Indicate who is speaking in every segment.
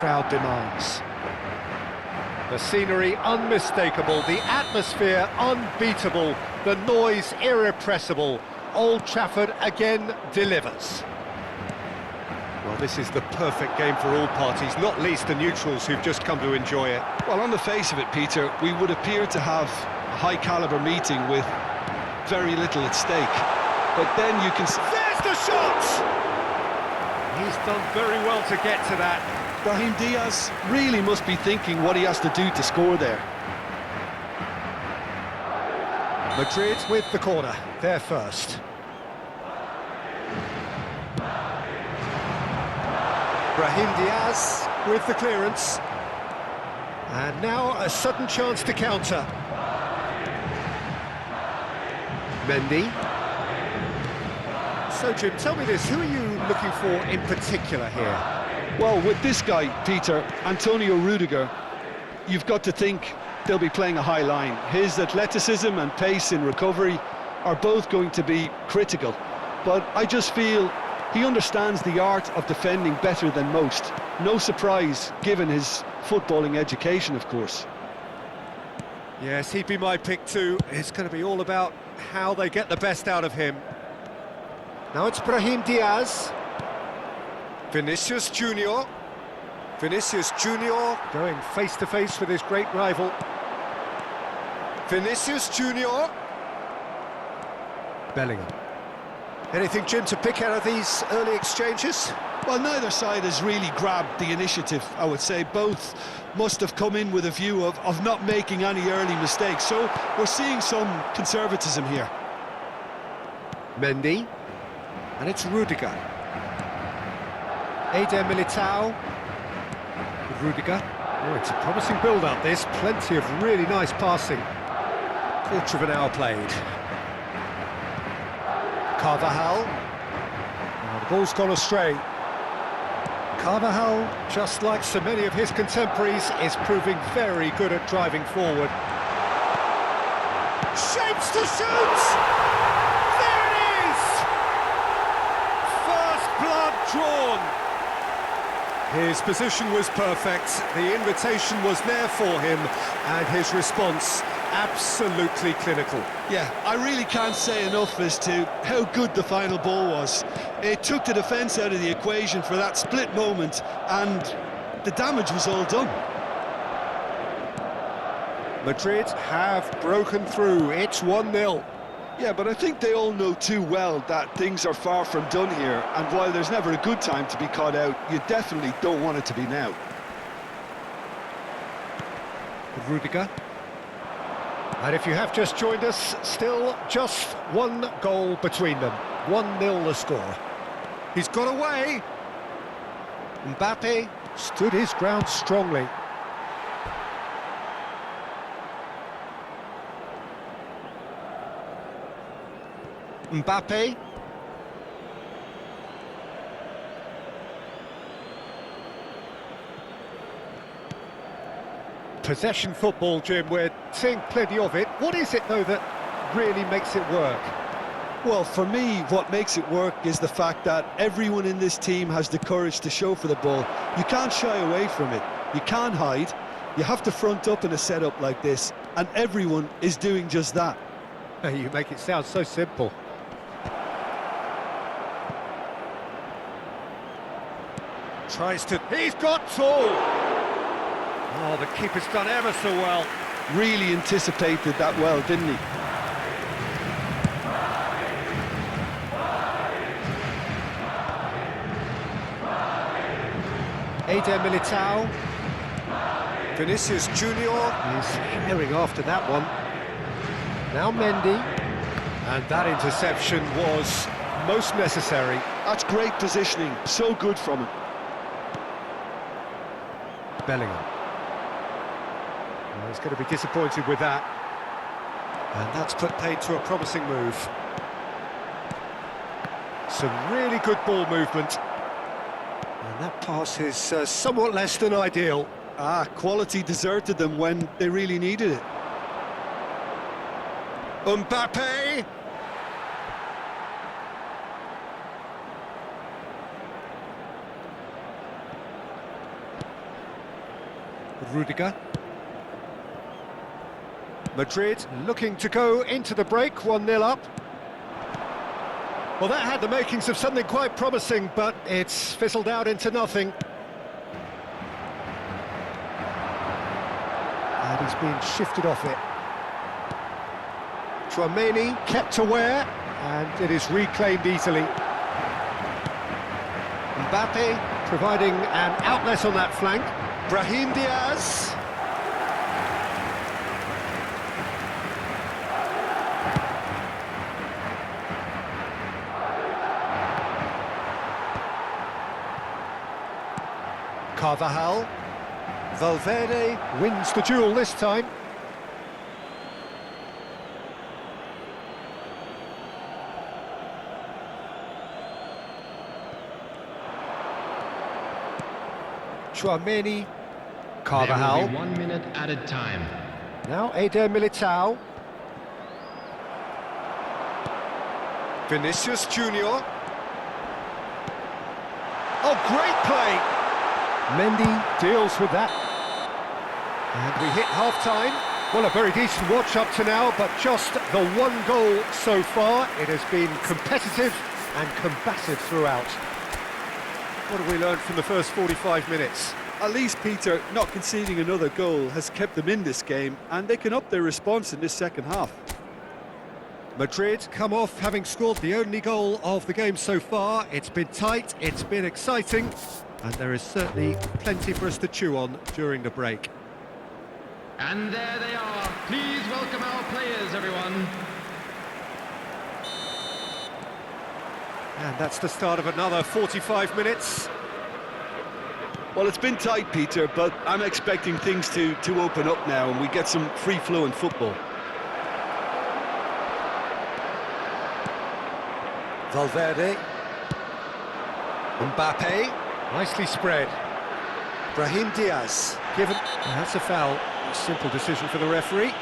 Speaker 1: crowd demands. The scenery unmistakable, the atmosphere unbeatable, the noise irrepressible. Old Trafford again delivers. Well, this is the perfect game for all parties, not least the neutrals who've just come to enjoy it.
Speaker 2: Well, on the face of it, Peter, we would appear to have a high-caliber meeting with very little at stake. But then you can...
Speaker 1: There's the shot! He's done very well to get to that.
Speaker 2: Brahim Diaz really must be thinking what he has to do to score there.
Speaker 1: Madrid with the corner, they're first. Brahim Diaz with the clearance. And now a sudden chance to counter. Mendy. So, Jim, tell me this, who are you looking for in particular here?
Speaker 2: Well, with this guy, Peter, Antonio Rudiger, you've got to think they'll be playing a high line. His athleticism and pace in recovery are both going to be critical. But I just feel he understands the art of defending better than most. No surprise, given his footballing education, of course.
Speaker 1: Yes, he'd be my pick too. It's going to be all about how they get the best out of him. Now it's Brahim Diaz. Vinicius Junior. Vinicius Junior going face-to-face with his great rival. Vinicius Junior. Bellingham. Anything, Jim, to pick out of these early exchanges?
Speaker 2: Well, neither side has really grabbed the initiative, I would say. Both must have come in with a view of not making any early mistakes. So we're seeing some conservatism here.
Speaker 1: Mendy. And it's Rudiger. Eder Militao. Rudiger. Oh, it's a promising build-up, this. Plenty of really nice passing. Quarter of an hour played. Carvajal. Now the ball's gone astray. Carvajal, just like so many of his contemporaries, is proving very good at driving forward. Shapes to shoot! There it is! First blood drawn. His position was perfect, the invitation was there for him, and his response absolutely clinical.
Speaker 2: Yeah, I really can't say enough as to how good the final ball was. It took the defence out of the equation for that split moment, and the damage was all done.
Speaker 1: Madrid have broken through, it's 1-0.
Speaker 2: Yeah, but I think they all know too well that things are far from done here, and while there's never a good time to be caught out, you definitely don't want it to be now.
Speaker 1: Rudiger. And if you have just joined us, still just one goal between them. 1-0 the score. He's got away. Mbappe stood his ground strongly. Mbappe. Possession football, Jim, we're seeing plenty of it. What is it, though, that really makes it work?
Speaker 2: Well, for me, what makes it work is the fact that everyone in this team has the courage to show for the ball. You can't shy away from it. You can't hide. You have to front up in a setup like this, and everyone is doing just that.
Speaker 1: You make it sound so simple. Tries to... He's got tall! Oh, the keeper's done ever so well.
Speaker 2: Really anticipated that well, didn't he?
Speaker 1: Eder Militao. Vinicius Junior. He's herring after that one. Now Mendy. And that interception was most necessary.
Speaker 2: That's great positioning, so good from him.
Speaker 1: Bellingham. Well, he's going to be disappointed with that. And that's put paid to a promising move. Some really good ball movement. And that pass is somewhat less than ideal.
Speaker 2: Quality deserted them when they really needed it.
Speaker 1: Mbappe! Rudiger. Madrid looking to go into the break, 1-0 up. Well, that had the makings of something quite promising, but it's fizzled out into nothing. And he's being shifted off it. Treino kept aware, and it is reclaimed easily. Mbappe providing an outlet on that flank. Brahim Diaz. Carvajal. Valverde wins the duel this time. Treino. Carvajal.
Speaker 3: There will be 1 minute added time.
Speaker 1: Now Eder Militao. Vinicius Junior. Oh, great play! Mendy deals with that. And we hit half-time. Well, a very decent watch up to now, but just the one goal so far. It has been competitive and combative throughout. What have we learned from the first 45 minutes?
Speaker 2: At least, Peter, not conceding another goal has kept them in this game, and they can up their response in this second half.
Speaker 1: Madrid come off having scored the only goal of the game so far. It's been tight, it's been exciting, and there is certainly plenty for us to chew on during the break.
Speaker 3: And there they are. Please welcome our players, everyone.
Speaker 1: And that's the start of another 45 minutes.
Speaker 2: Well, it's been tight, Peter, but I'm expecting things to open up now and we get some free-flowing football.
Speaker 1: Valverde. Mbappe. Nicely spread. Brahim Diaz. Given. That's a foul. A simple decision for the referee.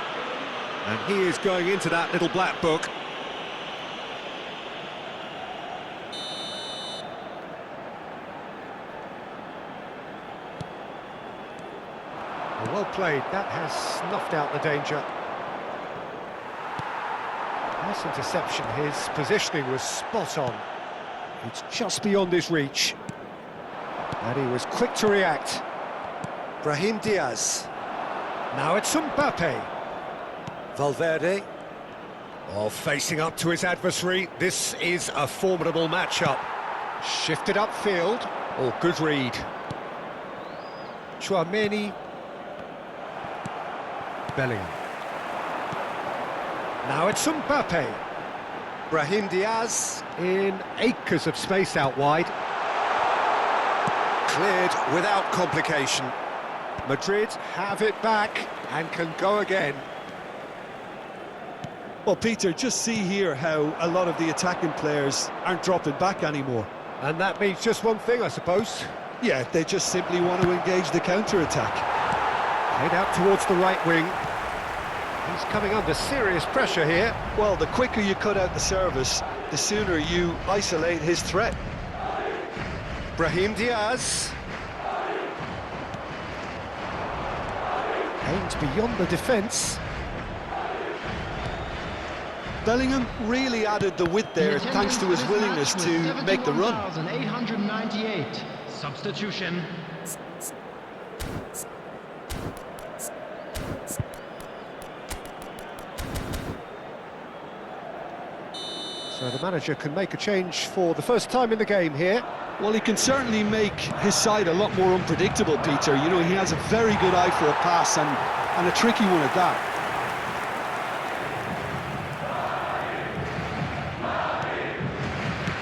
Speaker 1: And he is going into that little black book. Well played. That has snuffed out the danger. Nice interception. His positioning was spot on. It's just beyond his reach. And he was quick to react. Brahim Diaz. Now it's Mbappe. Valverde. Oh, facing up to his adversary. This is a formidable matchup. Shifted upfield. Oh, good read. Treino. Bellingham. Now it's Mbappe. Brahim Diaz in acres of space out wide. Cleared without complication. Madrid have it back and can go again.
Speaker 2: Well, Peter, just see here how a lot of the attacking players aren't dropping back anymore.
Speaker 1: And that means just one thing, I suppose.
Speaker 2: Yeah, they just simply want to engage the counter-attack.
Speaker 1: Head out towards the right wing. He's coming under serious pressure here.
Speaker 2: Well, the quicker you cut out the service, the sooner you isolate his threat.
Speaker 1: Brahim Diaz. Aimed beyond the defence.
Speaker 2: Bellingham really added the width there thanks to his willingness to make the run.
Speaker 3: 71,898. Substitution.
Speaker 1: So the manager can make a change for the first time in the game here.
Speaker 2: Well, he can certainly make his side a lot more unpredictable, Peter. You know, he has a very good eye for a pass and a tricky one at that.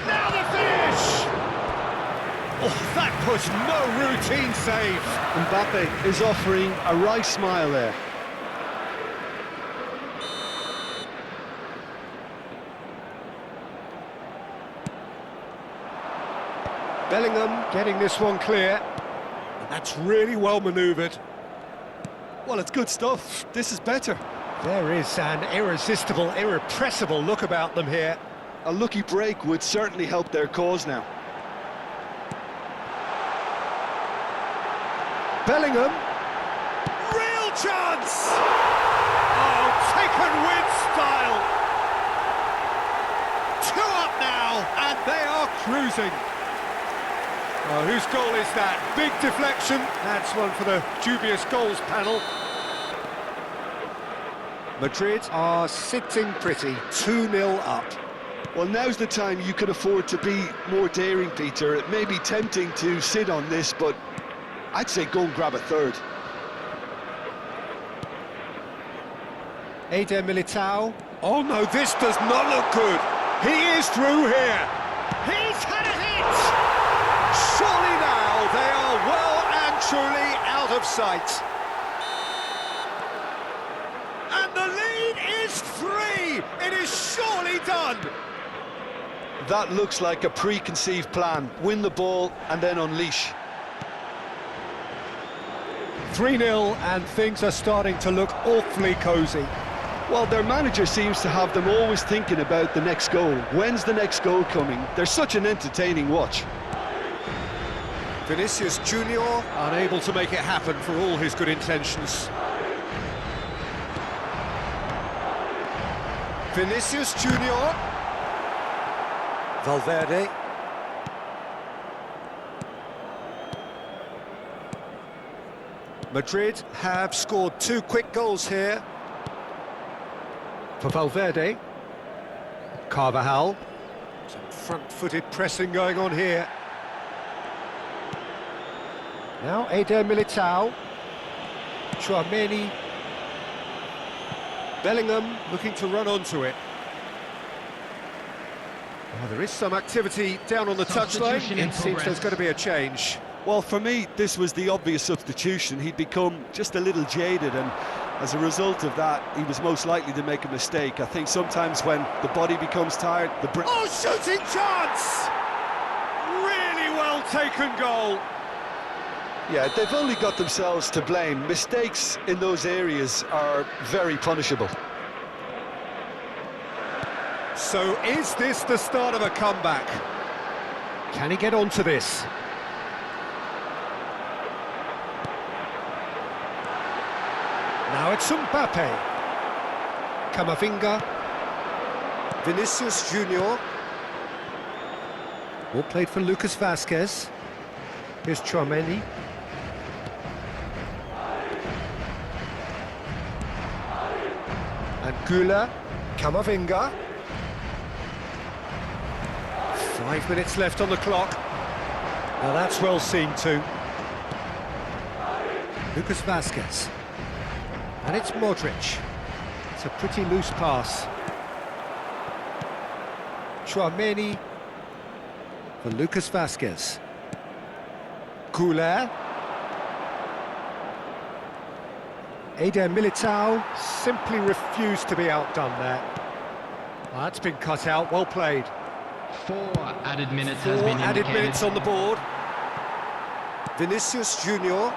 Speaker 1: Now the finish! Oh, that was no routine save.
Speaker 2: Mbappe is offering a wry smile there.
Speaker 1: Bellingham getting this one clear. And that's really well manoeuvred.
Speaker 2: Well, it's good stuff. This is better.
Speaker 1: There is an irresistible, irrepressible look about them here.
Speaker 2: A lucky break would certainly help their cause now.
Speaker 1: Bellingham. Real chance! Oh, taken with style! 2 up now, and they are cruising. Oh, whose goal is that? Big deflection. That's one for the dubious goals panel. Madrid are sitting pretty, 2-0 up.
Speaker 2: Well, now's the time you can afford to be more daring, Peter. It may be tempting to sit on this, but I'd say go and grab a third.
Speaker 1: Eder Militao. Oh no, this does not look good. He is through here. He's had a hit! Surely now they are well and truly out of sight. And the lead is 3! It is surely done!
Speaker 2: That looks like a preconceived plan. Win the ball and then unleash.
Speaker 1: 3-0 and things are starting to look awfully cosy.
Speaker 2: Well, their manager seems to have them always thinking about the next goal. When's the next goal coming? They're such an entertaining watch.
Speaker 1: Vinicius Junior unable to make it happen for all his good intentions. Vinicius Junior. Valverde. Madrid have scored 2 quick goals here. For Valverde. Carvajal. Some front-footed pressing going on here. Now Eder Militao. Tchouaméni. Bellingham looking to run onto it. Well, there is some activity down on the touchline. It seems there's going to be a change.
Speaker 2: Well, for me, this was the obvious substitution. He'd become just a little jaded, and as a result of that, he was most likely to make a mistake. I think sometimes when the body becomes tired, the brain...
Speaker 1: Oh, shooting chance! Really well taken goal.
Speaker 2: Yeah, they've only got themselves to blame. Mistakes in those areas are very punishable.
Speaker 1: So is this the start of a comeback? Can he get onto this? Now it's Mbappe. Camavinga. Vinicius Junior. All played for Lucas Vazquez. Here's Tchouaméni. And Güler. Camavinga. 5 minutes left on the clock. Now that's well seen too. Lucas Vazquez. And it's Modric. It's a pretty loose pass. Tchouaméni for Lucas Vazquez. Güler. Eder Militao simply refused to be outdone there. Well, that's been cut out, well played.
Speaker 3: 4 added minutes
Speaker 1: 4
Speaker 3: has been
Speaker 1: added
Speaker 3: indicated.
Speaker 1: minutes on the board. Vinicius Junior.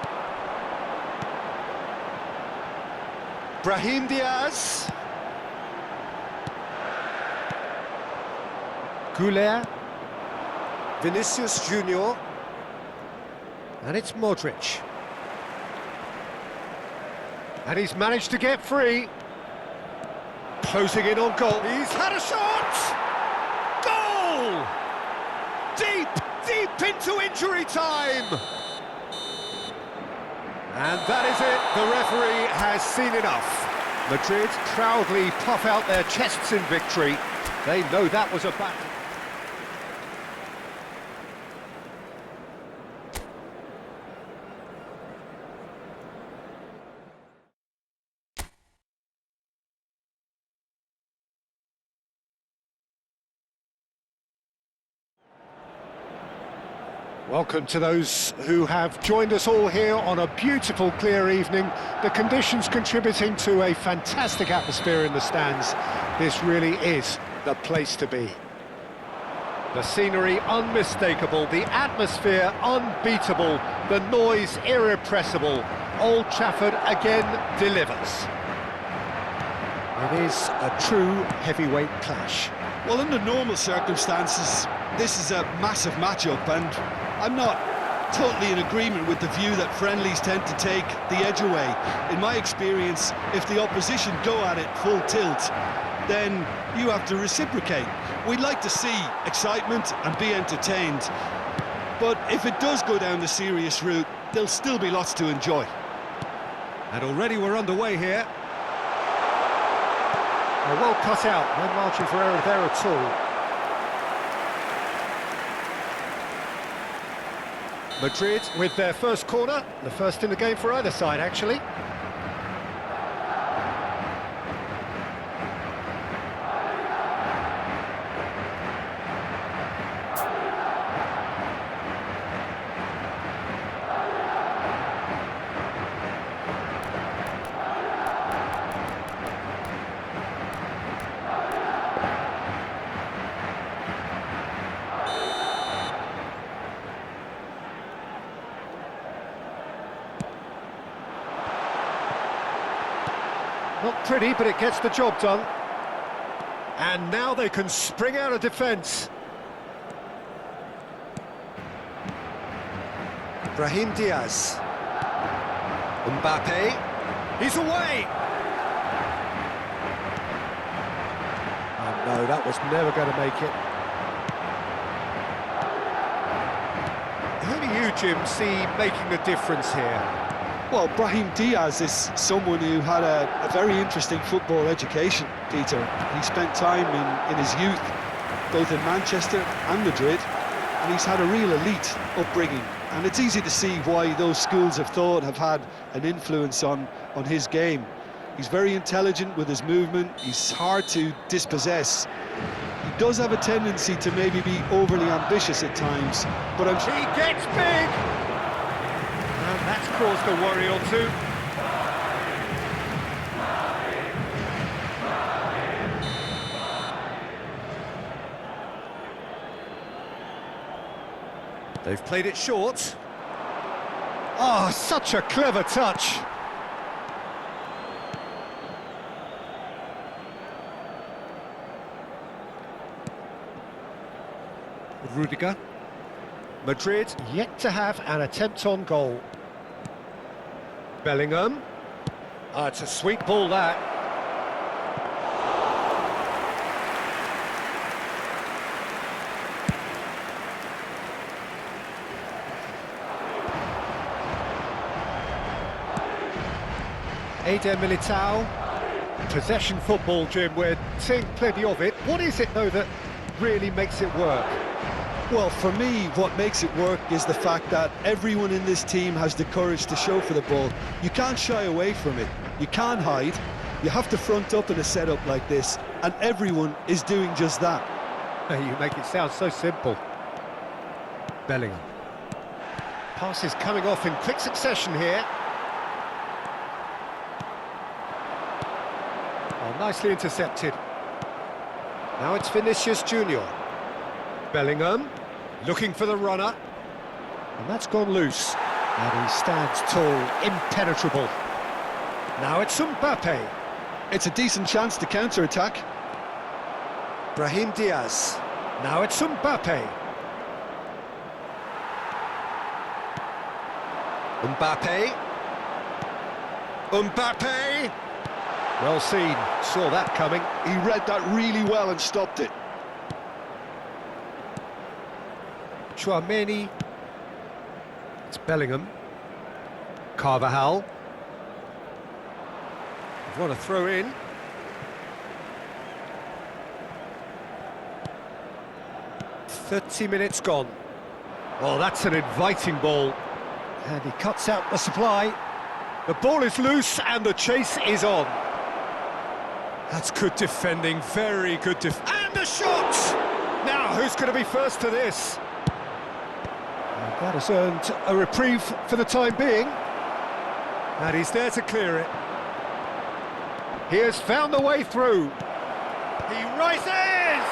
Speaker 1: Brahim Diaz. Güler. Vinicius Junior. And it's Modric. And he's managed to get free. Closing in on goal. He's had a shot! Goal! Deep, deep into injury time! And that is it. The referee has seen enough. Madrid proudly puff out their chests in victory. They know that was a battle. Welcome to those who have joined us all here on a beautiful, clear evening. The conditions contributing to a fantastic atmosphere in the stands. This really is the place to be. The scenery unmistakable, the atmosphere unbeatable, the noise irrepressible. Old Trafford again delivers. It is a true heavyweight clash.
Speaker 2: Well, under normal circumstances, this is a massive matchup, and I'm not totally in agreement with the view that friendlies tend to take the edge away. In my experience, if the opposition go at it full tilt, then you have to reciprocate. We'd like to see excitement and be entertained, but if it does go down the serious route, there'll still be lots to enjoy.
Speaker 1: And already we're underway here. Well cut out, no margin for error there at all. Madrid with their first corner, the first in the game for either side, actually. Not pretty, but it gets the job done. And now they can spring out of defence. Brahim Diaz. Mbappe. He's away! Oh no, that was never going to make it. Who do you, Jim, see making the difference here?
Speaker 2: Well, Brahim Diaz is someone who had a very interesting football education, Peter. He spent time in his youth, both in Manchester and Madrid, and he's had a real elite upbringing. And it's easy to see why those schools of thought have had an influence on his game. He's very intelligent with his movement, he's hard to dispossess. He does have a tendency to maybe be overly ambitious at times, but
Speaker 1: He gets big! And that's caused a worry or two. They've played it short. Oh, such a clever touch. Rudiger. Madrid yet to have an attempt on goal. Bellingham. Oh, it's a sweet ball, that. Eder Militao. Possession football, Jim, we're seeing plenty of it. What is it, though, that really makes it work?
Speaker 2: Well, for me, what makes it work is the fact that everyone in this team has the courage to show for the ball. You can't shy away from it. You can't hide. You have to front up in a setup like this, and everyone is doing just that.
Speaker 1: You make it sound so simple. Bellingham. Passes coming off in quick succession here. Oh, nicely intercepted. Now it's Vinicius Junior. Bellingham, looking for the runner. And that's gone loose. And he stands tall, impenetrable. Now it's Mbappe.
Speaker 2: It's a decent chance to counter-attack.
Speaker 1: Brahim Diaz. Now it's Mbappe. Mbappe. Mbappe! Well seen, saw that coming.
Speaker 2: He read that really well and stopped it.
Speaker 1: Chouameni. It's Bellingham. Carvajal. They want to throw in. "30 minutes gone." Oh, that's an inviting ball. And he cuts out the supply. The ball is loose and the chase is on. That's good defending, very good and the shot! Now, who's going to be first to this? And that has earned a reprieve for the time being. And he's there to clear it. He has found the way through. He rises!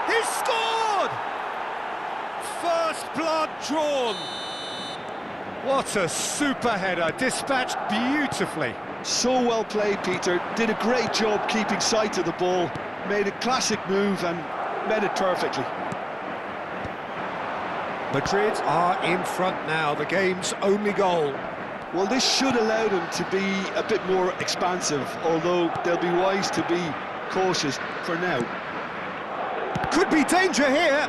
Speaker 1: He's scored! First blood drawn. What a super header, dispatched beautifully.
Speaker 2: So well played, Peter. Did a great job keeping sight of the ball. Made a classic move and met it perfectly.
Speaker 1: Madrid are in front now, the game's only goal.
Speaker 2: Well, this should allow them to be a bit more expansive, although they'll be wise to be cautious for now.
Speaker 1: Could be danger here.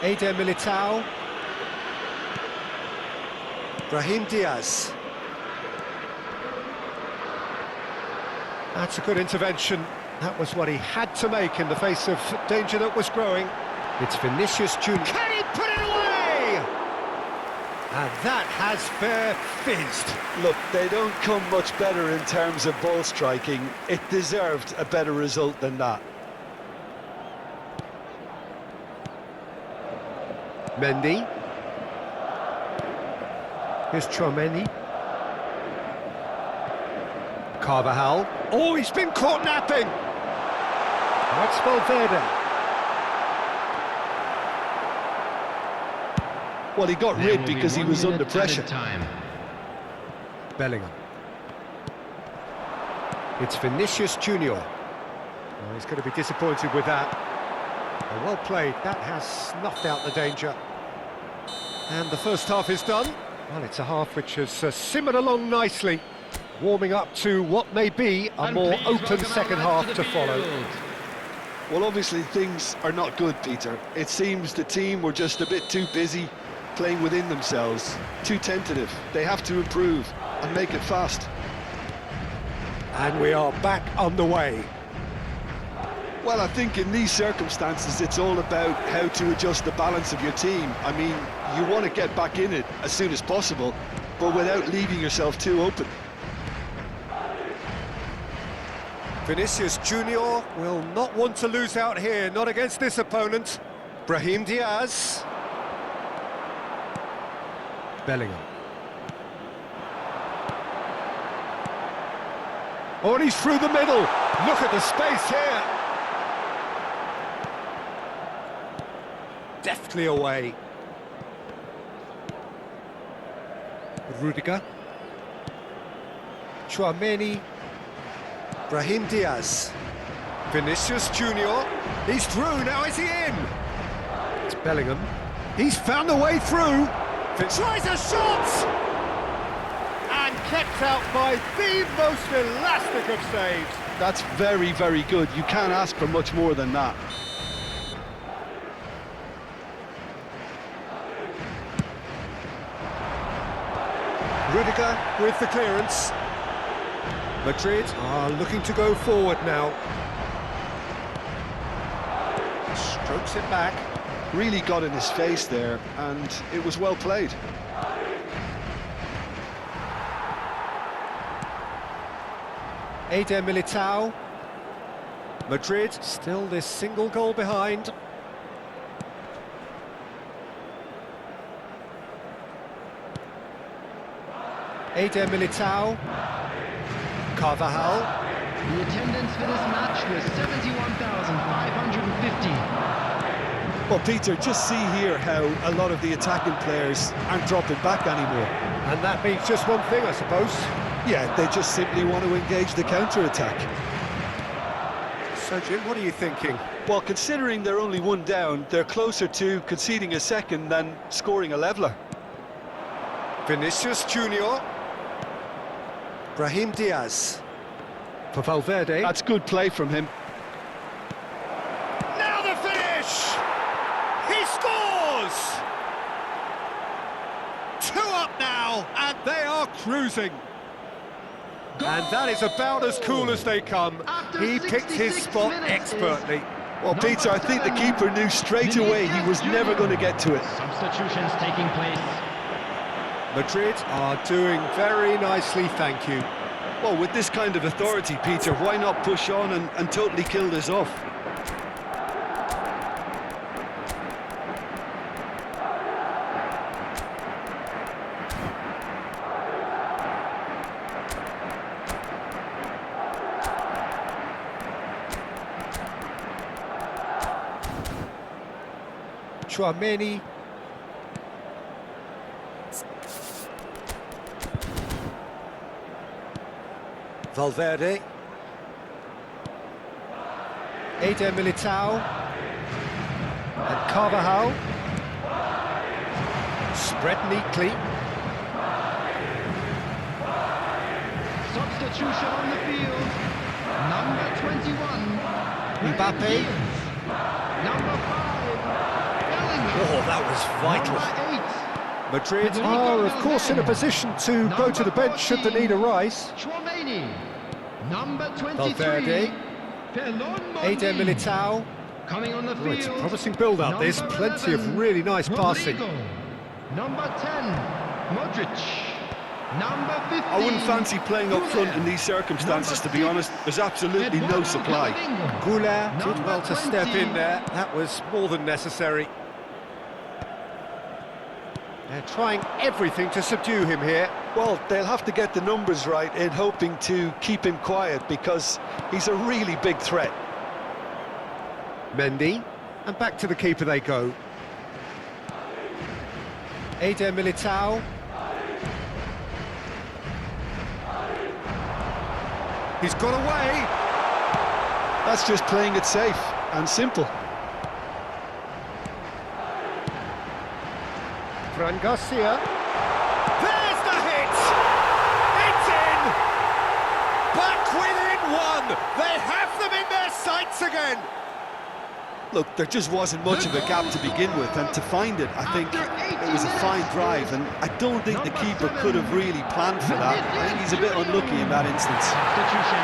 Speaker 1: Eder Militao. Brahim Diaz. That's a good intervention. That was what he had to make in the face of danger that was growing. It's Vinicius Junior. Can he put it away? And that has fair fizzed.
Speaker 2: Look, they don't come much better in terms of ball striking. It deserved a better result than that.
Speaker 1: Mendy. Here's Tchouaméni. Carvajal. Oh, he's been caught napping. That's Valverde.
Speaker 2: Well, he got rid because he was under pressure.
Speaker 1: Bellingham. It's Vinicius Junior. Oh, he's going to be disappointed with that. Oh, well played. That has snuffed out the danger. And the first half is done. Well, it's a half which has simmered along nicely, warming up to what may be a more open second half to follow.
Speaker 2: Well, obviously things are not good, Peter. It seems the team were just a bit too busy playing within themselves, too tentative. They have to improve and make it fast.
Speaker 1: And we are back on the way.
Speaker 2: Well, I think in these circumstances it's all about how to adjust the balance of your team. I mean, you want to get back in it as soon as possible, but without leaving yourself too open.
Speaker 1: Vinicius Junior will not want to lose out here, not against this opponent. Brahim Diaz. Bellingham. Oh, and he's through the middle. Look at the space here. Deftly away. Rudiger. Tchouaméni. Brahim Diaz. Vinicius Junior. He's through, now is he in? It's Bellingham. He's found a way through. Tries a shot! And kept out by the most elastic of saves.
Speaker 2: That's very, very good. You can't ask for much more than that.
Speaker 1: Rudiger with the clearance. Madrid are looking to go forward now. Strokes it back.
Speaker 2: Really got in his face there, and it was well played.
Speaker 1: Eder Militao. Madrid still this single goal behind. Eder Militao. Carvajal.
Speaker 3: The attendance for this match was 71,550.
Speaker 2: Well, Peter, just see here how a lot of the attacking players aren't dropping back anymore.
Speaker 1: And that means just one thing, I suppose.
Speaker 2: Yeah, they just simply want to engage the counter-attack.
Speaker 1: So, Jim, what are you thinking?
Speaker 2: Well, considering they're only one down, they're closer to conceding a second than scoring a leveller.
Speaker 1: Vinicius Junior. Brahim Diaz. For Valverde.
Speaker 2: That's good play from him.
Speaker 1: Now the finish! He scores! 2 up now, and they are cruising.
Speaker 3: Goal!
Speaker 1: And that is about as cool as they come. He picked his spot expertly.
Speaker 2: Well, Peter, I think the keeper knew straight away he was never going to get to it.
Speaker 3: Substitutions taking place.
Speaker 1: Madrid are doing very nicely, thank you.
Speaker 2: Well, with this kind of authority, Peter, why not push on and totally kill this off?
Speaker 1: Tchouaméni. Valverde. Eder Militao and Carvajal. Spread neatly.
Speaker 3: Substitution on the field. Number 21.
Speaker 1: Mbappe.
Speaker 3: Number 5. Bellingham.
Speaker 1: Oh, that was vital.
Speaker 3: Number 8.
Speaker 1: Madrid are, of course, in a position to go to the bench should the need arise.
Speaker 3: Chouameni. Number 23.
Speaker 1: Valverde.
Speaker 3: Pelon
Speaker 1: Eder
Speaker 3: Mondi.
Speaker 1: Militao.
Speaker 3: Coming on the
Speaker 1: Oh,
Speaker 3: field.
Speaker 1: it's a promising build-up. There's
Speaker 3: Number
Speaker 1: plenty
Speaker 3: 11,
Speaker 1: of really nice passing.
Speaker 3: Rodrigo. Number 10. Modric. Number 15.
Speaker 2: I wouldn't fancy playing up front in these circumstances, to be honest. There's absolutely no supply.
Speaker 1: Goulart did
Speaker 3: Number
Speaker 1: well to step
Speaker 3: 20.
Speaker 1: in there. That was more than necessary. They're trying everything to subdue him here.
Speaker 2: Well, they'll have to get the numbers right in hoping to keep him quiet because he's a really big threat.
Speaker 1: Mendy, and back to the keeper they go. Eder Militao. He's got away.
Speaker 2: That's just playing it safe and simple.
Speaker 1: Fran Garcia. There's the hit! It's in! Back within one! They have them in their sights again!
Speaker 2: Look, there just wasn't much of a gap to begin with, and to find it, I think it was a fine drive, and I don't think the keeper could have really planned for that. I think he's a bit unlucky in that instance.
Speaker 3: Substitution.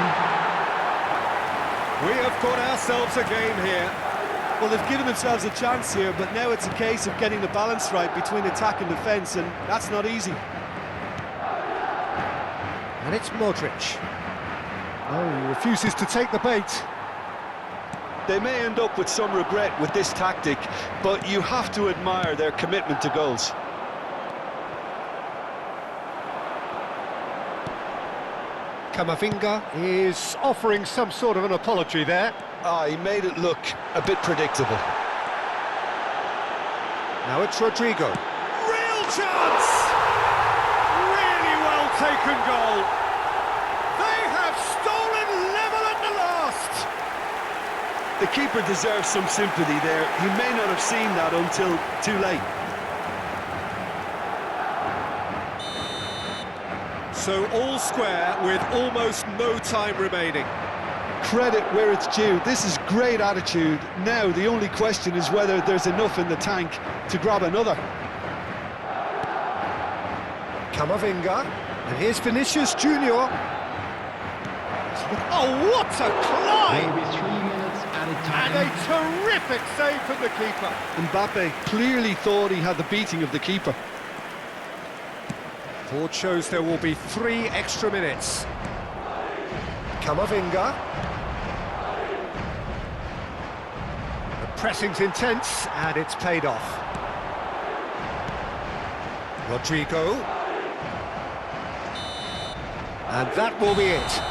Speaker 1: We have got ourselves a game here.
Speaker 2: Well, they've given themselves a chance here, but now it's a case of getting the balance right between attack and defence, and that's not easy.
Speaker 1: And it's Modric. Oh, he refuses to take the bait.
Speaker 2: They may end up with some regret with this tactic, but you have to admire their commitment to goals.
Speaker 1: Camavinga is offering some sort of an apology there.
Speaker 2: He made it look a bit predictable.
Speaker 1: Now it's Rodrigo. Real chance! Really well taken goal. They have stolen level at the last.
Speaker 2: The keeper deserves some sympathy there. He may not have seen that until too late.
Speaker 1: So all square with almost no time remaining.
Speaker 2: Credit where it's due. This is great attitude. Now the only question is whether there's enough in the tank to grab another.
Speaker 1: Camavinga, and here's Vinicius Junior. Oh, what a climb!
Speaker 3: Maybe 3 minutes added
Speaker 1: And
Speaker 3: time.
Speaker 1: a terrific save from the keeper.
Speaker 2: Mbappe clearly thought he had the beating of the keeper.
Speaker 1: Board shows there will be 3 extra minutes. Camavinga. The pressing's intense, and it's paid off. Rodrigo. And that will be it.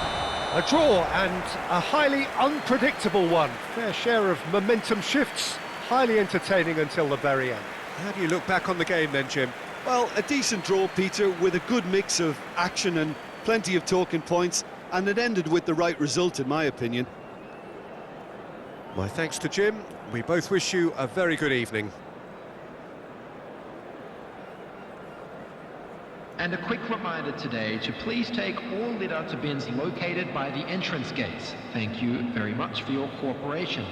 Speaker 1: A draw, and a highly unpredictable one. Fair share of momentum shifts, highly entertaining until the very end. How do you look back on the game then, Jim?
Speaker 2: Well, a decent draw, Peter, with a good mix of action and plenty of talking points, and it ended with the right result, in my opinion.
Speaker 1: My thanks to Jim. We both wish you a very good evening.
Speaker 3: And a quick reminder today to please take all litter to bins located by the entrance gates. Thank you very much for your cooperation.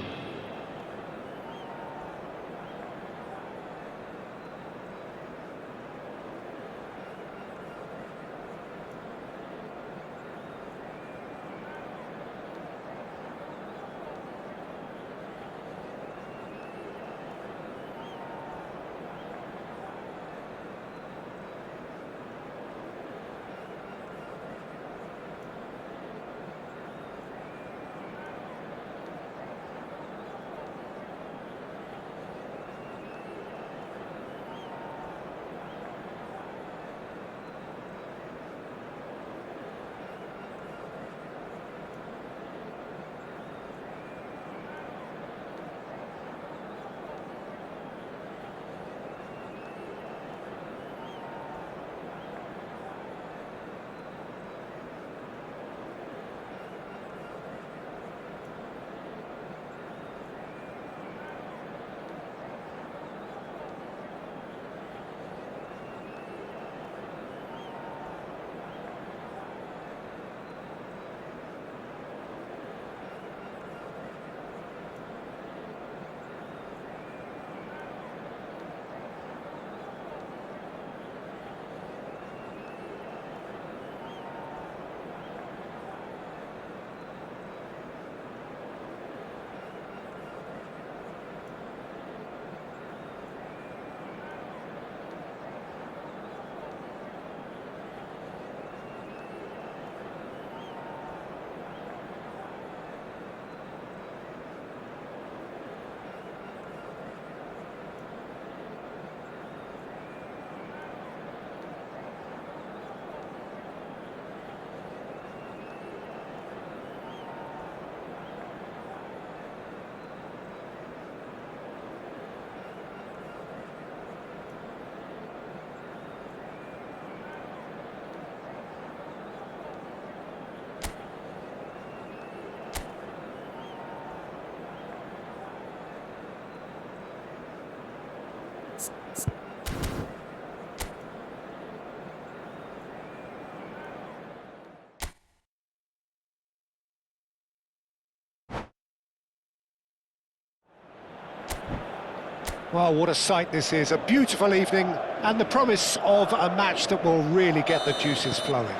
Speaker 1: Well, what a sight this is, a beautiful evening and the promise of a match that will really get the juices flowing.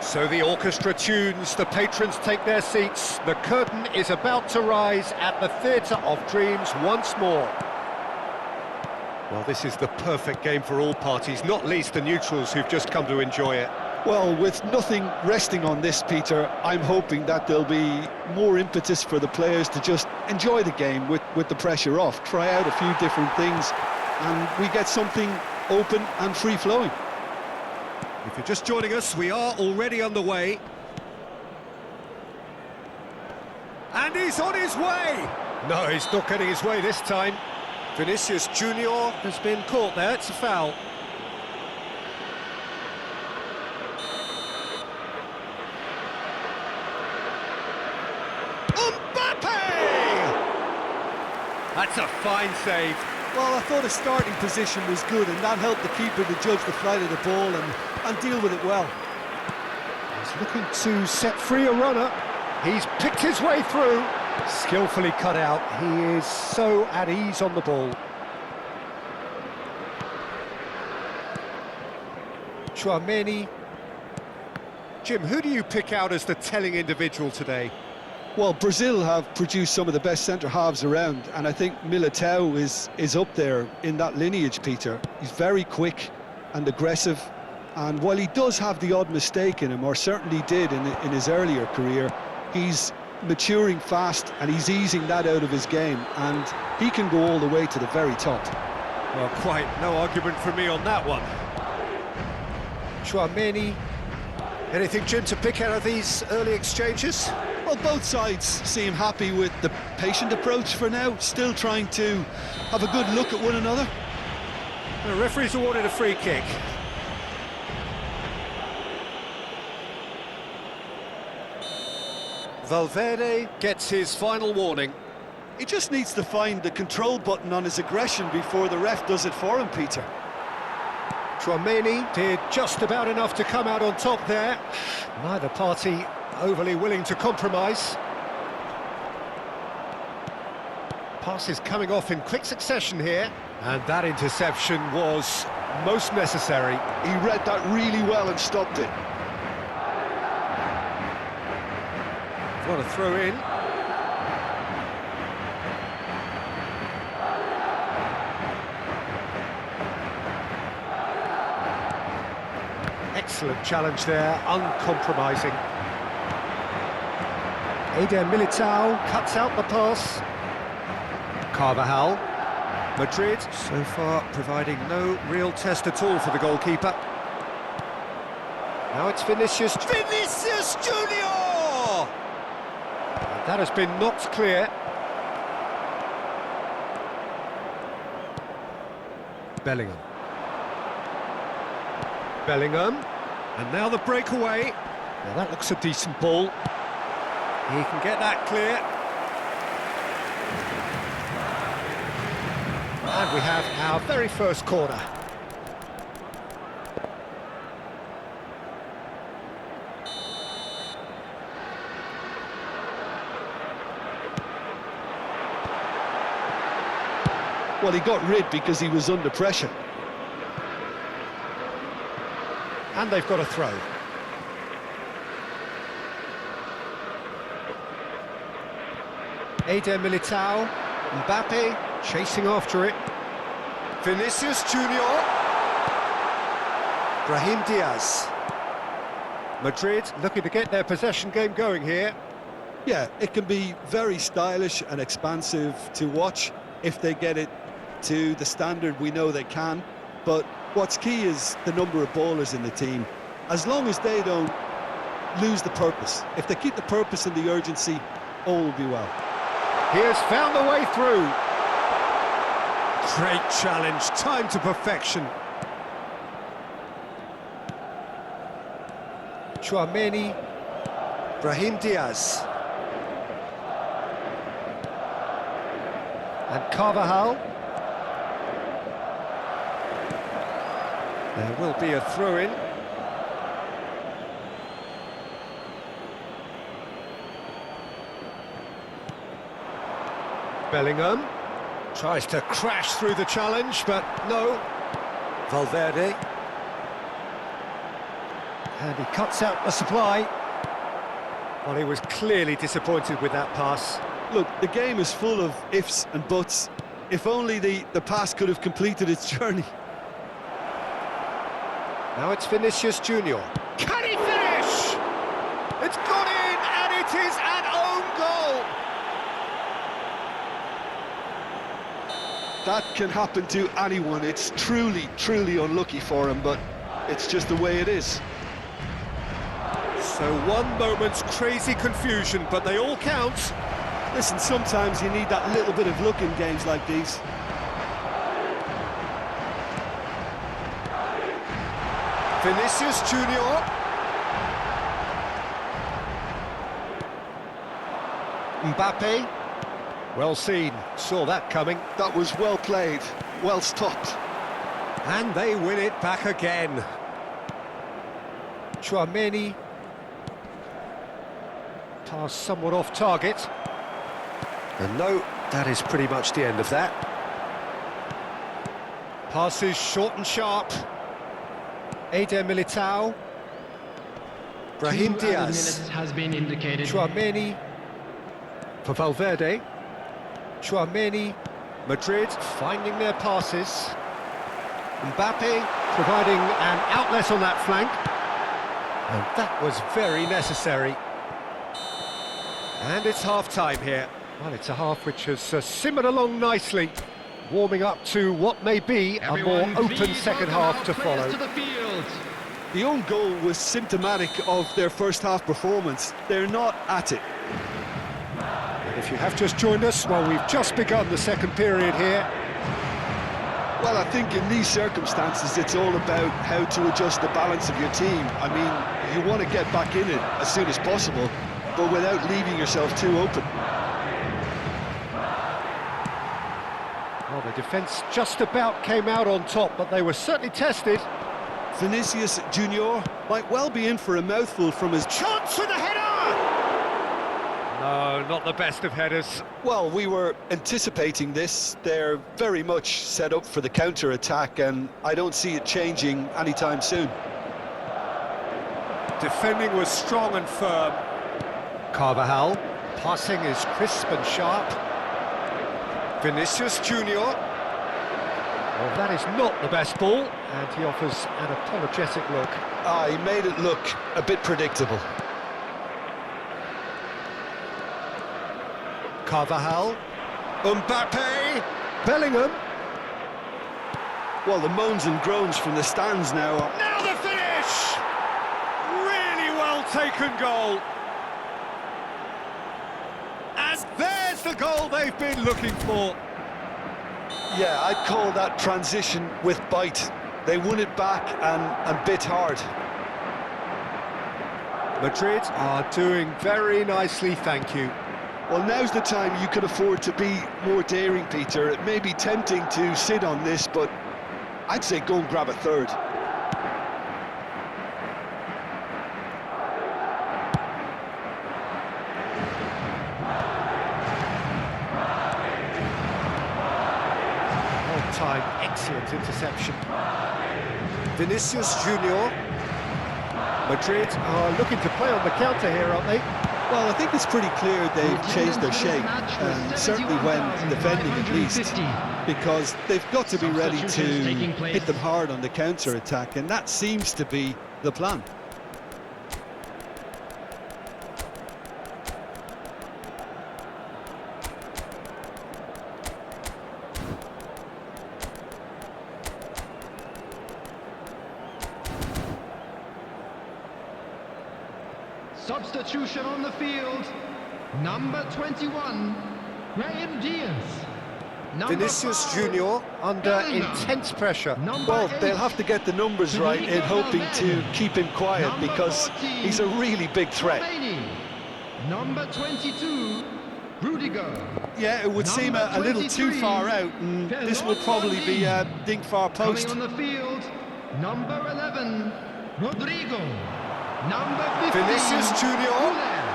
Speaker 1: So the orchestra tunes, the patrons take their seats, the curtain is about to rise at the Theatre of Dreams once more. Well, this is the perfect game for all parties, not least the neutrals who've just come to enjoy it.
Speaker 2: Well, with nothing resting on this, Peter, I'm hoping that there'll be more impetus for the players to just enjoy the game with the pressure off, try out a few different things, and we get something open and free-flowing.
Speaker 1: If you're just joining us, we are already underway. And he's on his way! No, he's not getting his way this time. Vinicius Junior has been caught there, it's a foul. That's a fine save.
Speaker 2: Well, I thought his starting position was good, and that helped the keeper to judge the flight of the ball and deal with it well.
Speaker 1: He's looking to set free a runner. He's picked his way through. Skillfully cut out. He is so at ease on the ball. Tchouaméni. Jim, who do you pick out as the telling individual today?
Speaker 2: Well, Brazil have produced some of the best centre-halves around, and I think Militao is up there in that lineage, Peter. He's very quick and aggressive, and while he does have the odd mistake in him, or certainly did in his earlier career, he's maturing fast and he's easing that out of his game, and he can go all the way to the very top.
Speaker 1: Well, quite no argument for me on that one. Tchouaméni. Anything, Jim, to pick out of these early exchanges?
Speaker 2: Well, both sides seem happy with the patient approach for now, still trying to have a good look at one another.
Speaker 1: The referee's awarded a free kick. Valverde gets his final warning.
Speaker 2: He just needs to find the control button on his aggression before the ref does it for him, Peter.
Speaker 1: Tchouaméni did just about enough to come out on top there. Neither party overly willing to compromise. Passes coming off in quick succession here, and that interception was most necessary.
Speaker 2: He read that really well and stopped it.
Speaker 1: What a throw in. Excellent challenge there, uncompromising. Eder Militao cuts out the pass. Carvajal. Madrid so far providing no real test at all for the goalkeeper. Now it's Vinicius Junior! That has been knocked clear. Bellingham. And now the breakaway. Now that looks a decent ball. He can get that clear. And we have our very first corner.
Speaker 2: Well, he got rid because he was under pressure.
Speaker 1: And they've got a throw. Eder Militao, Mbappe chasing after it. Vinicius Junior. Brahim Diaz. Madrid looking to get their possession game going here.
Speaker 2: Yeah, it can be very stylish and expansive to watch if they get it to the standard we know they can. But what's key is the number of ballers in the team. As long as they don't lose the purpose, if they keep the purpose and the urgency, all will be well.
Speaker 1: He has found the way through. Great challenge, time to perfection. Tchouaméni, Brahim Diaz. And Carvajal. There will be a throw-in. Bellingham tries to crash through the challenge, but no. Valverde. And he cuts out the supply. Well, he was clearly disappointed with that pass.
Speaker 2: Look, the game is full of ifs and buts. If only the pass could have completed its journey.
Speaker 1: Now it's Vinicius Junior. Can he finish? It's gone in, and it is an own goal.
Speaker 2: That can happen to anyone. It's truly, truly unlucky for him, but it's just the way it is.
Speaker 1: So one moment's crazy confusion, but they all count.
Speaker 2: Listen, sometimes you need that little bit of luck in games like these.
Speaker 1: Vinicius Junior. Mbappe. Well seen, saw that coming.
Speaker 2: That was well played, well stopped.
Speaker 1: And they win it back again. Tchouaméni. Pass somewhat off target. And no, that is pretty much the end of that. Passes short and sharp. Eder Militao. Brahim
Speaker 3: 2 added
Speaker 1: Diaz.
Speaker 3: minutes has been indicated.
Speaker 1: Tchouaméni. For Valverde. Tchouaméni. Madrid finding their passes. Mbappe providing an outlet on that flank. And that was very necessary. And it's half-time here. Well, it's a half which has simmered along nicely, warming up to what may be a more open second half to follow.
Speaker 2: The own goal was symptomatic of their first half performance. They're not at it.
Speaker 1: And if you have just joined us, well, we've just begun the second period here.
Speaker 2: Well, I think in these circumstances, it's all about how to adjust the balance of your team. I mean, you want to get back in it as soon as possible, but without leaving yourself too open.
Speaker 1: Well, the defence just about came out on top, but they were certainly tested.
Speaker 2: Vinicius Junior might well be in for a mouthful from his...
Speaker 1: Chance with a header! No, not the best of headers.
Speaker 2: Well, we were anticipating this. They're very much set up for the counter-attack, and I don't see it changing anytime soon.
Speaker 1: Defending was strong and firm. Carvajal, passing is crisp and sharp. Vinicius Junior. Well, that is not the best ball, and he offers an apologetic look.
Speaker 2: He made it look a bit predictable.
Speaker 1: Carvajal. Mbappe. Bellingham.
Speaker 2: Well, the moans and groans from the stands now.
Speaker 1: Now the finish! Really well taken goal. And there's the goal they've been looking for.
Speaker 2: Yeah, I'd call that transition with bite. They won it back and bit hard.
Speaker 1: Madrid are doing very nicely, thank you.
Speaker 2: Well, now's the time you can afford to be more daring, Peter. It may be tempting to sit on this, but I'd say go and grab a third.
Speaker 1: Time, excellent interception. Vinicius Junior. Madrid are looking to play on the counter here, aren't they?
Speaker 2: Well, I think it's pretty clear they've changed their shape, certainly when defending at least, because they've got to be ready to hit them hard on the counter-attack, and that seems to be the plan.
Speaker 3: Substitution on the field. Number 21, Brahim Diaz.
Speaker 1: Vinicius Junior under intense pressure.
Speaker 2: Well, they'll have to get the numbers right in hoping to keep him quiet because he's a really big threat.
Speaker 3: Number 22, Rudiger.
Speaker 2: Yeah, it would seem a little too far out, and this will probably be a dink far post.
Speaker 3: Coming on the field, Number 11, Rodrigo. Number 15,
Speaker 1: Vinicius Junior.
Speaker 3: Güler.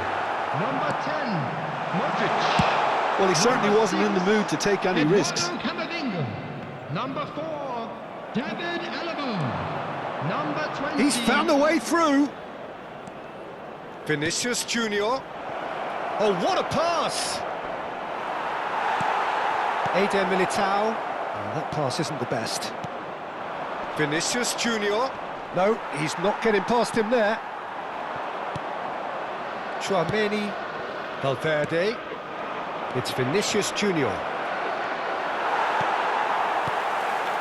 Speaker 3: Number 10, Modric.
Speaker 2: Well, he certainly wasn't in the mood to take any risks.
Speaker 3: Camavinga. Number 4, David Alaba. Number 20.
Speaker 1: He's found a way through. Vinicius Junior. Oh, what a pass! Eder Militao. Oh, that pass isn't the best. Vinicius Junior. No, he's not getting past him there. Tchouameni. Valverde. It's Vinicius Junior.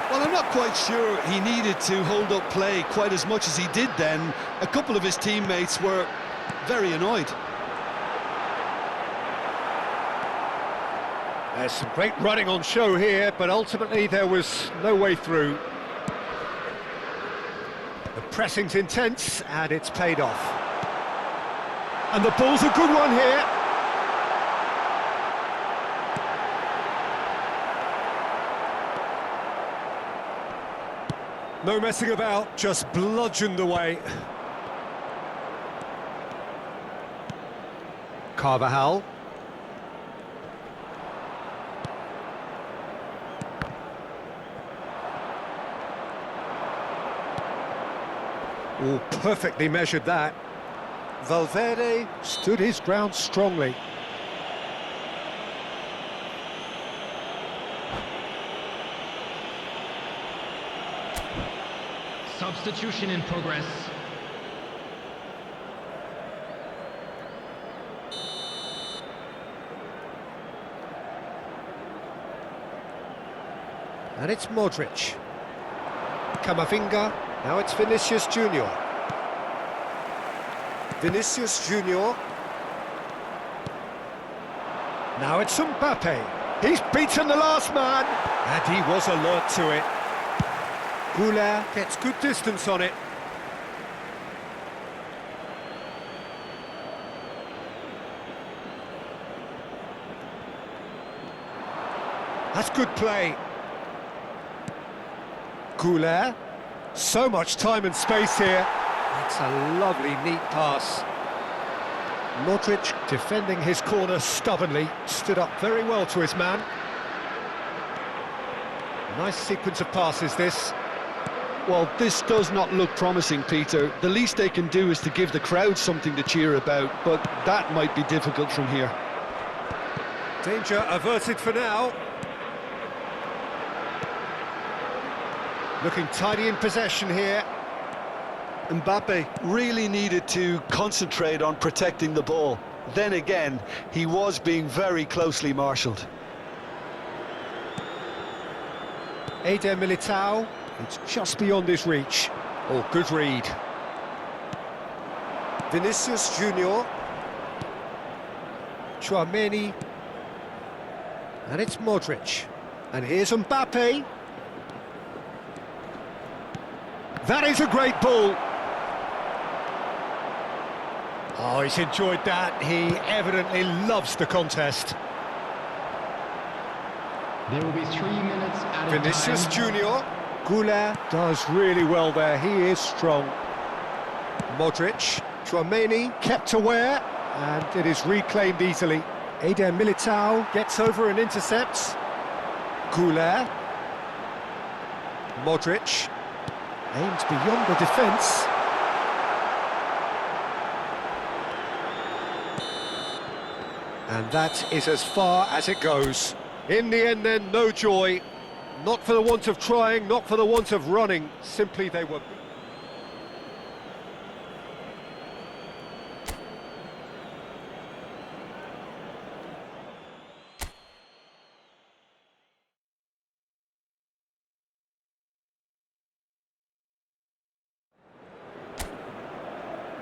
Speaker 2: Well, I'm not quite sure he needed to hold up play quite as much as he did then. A couple of his teammates were very annoyed.
Speaker 1: There's some great running on show here, but ultimately there was no way through. The pressing's intense, and it's paid off. And the ball's a good one here. No messing about, just bludgeoned away. Carvajal. Oh, perfectly measured that. Valverde stood his ground strongly.
Speaker 3: Substitution in progress.
Speaker 1: And it's Modric. Camavinga. Now it's Vinicius Junior. Vinicius Junior. Now it's Mbappe. He's beaten the last man. And he was alert to it. Güler gets good distance on it. That's good play. Güler. So much time and space here. That's a lovely, neat pass. Modric defending his corner stubbornly. Stood up very well to his man. Nice sequence of passes, this.
Speaker 2: Well, this does not look promising, Peter. The least they can do is to give the crowd something to cheer about, but that might be difficult from here.
Speaker 1: Danger averted for now. Looking tidy in possession here.
Speaker 2: Mbappe really needed to concentrate on protecting the ball. Then again, he was being very closely marshalled.
Speaker 1: Eder Militao. It's just beyond his reach. Oh, good read. Vinicius Junior. Tchouameni. And it's Modric. And here's Mbappe. That is a great ball. Oh, he's enjoyed that. He evidently loves the contest.
Speaker 3: There will be 3 minutes at a
Speaker 1: Vinicius
Speaker 3: time.
Speaker 1: Junior. Güler does really well there. He is strong. Modric. Tchouameni kept aware, and it is reclaimed easily. Eder Militao gets over and intercepts. Güler. Modric. Aims beyond the defence. And that is as far as it goes. In the end then, no joy. Not for the want of trying, not for the want of running. Simply they were...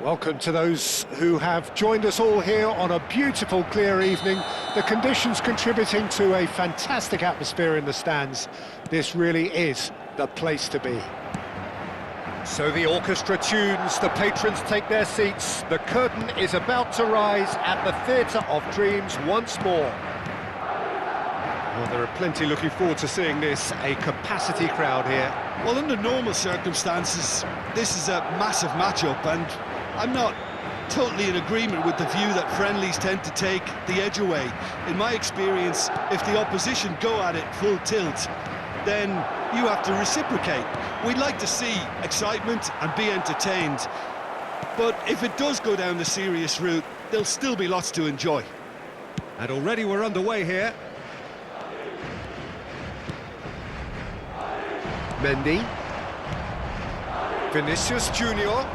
Speaker 1: Welcome to those who have joined us all here on a beautiful, clear evening. The conditions contributing to a fantastic atmosphere in the stands. This really is the place to be. So the orchestra tunes, the patrons take their seats. The curtain is about to rise at the Theatre of Dreams once more. Well, there are plenty looking forward to seeing this. A capacity crowd here.
Speaker 2: Well, under normal circumstances, this is a massive matchup, and I'm not totally in agreement with the view that friendlies tend to take the edge away. In my experience, if the opposition go at it full tilt, then you have to reciprocate. We'd like to see excitement and be entertained, but if it does go down the serious route, there'll still be lots to enjoy.
Speaker 1: And already we're underway here. Mendy. Vinicius Junior.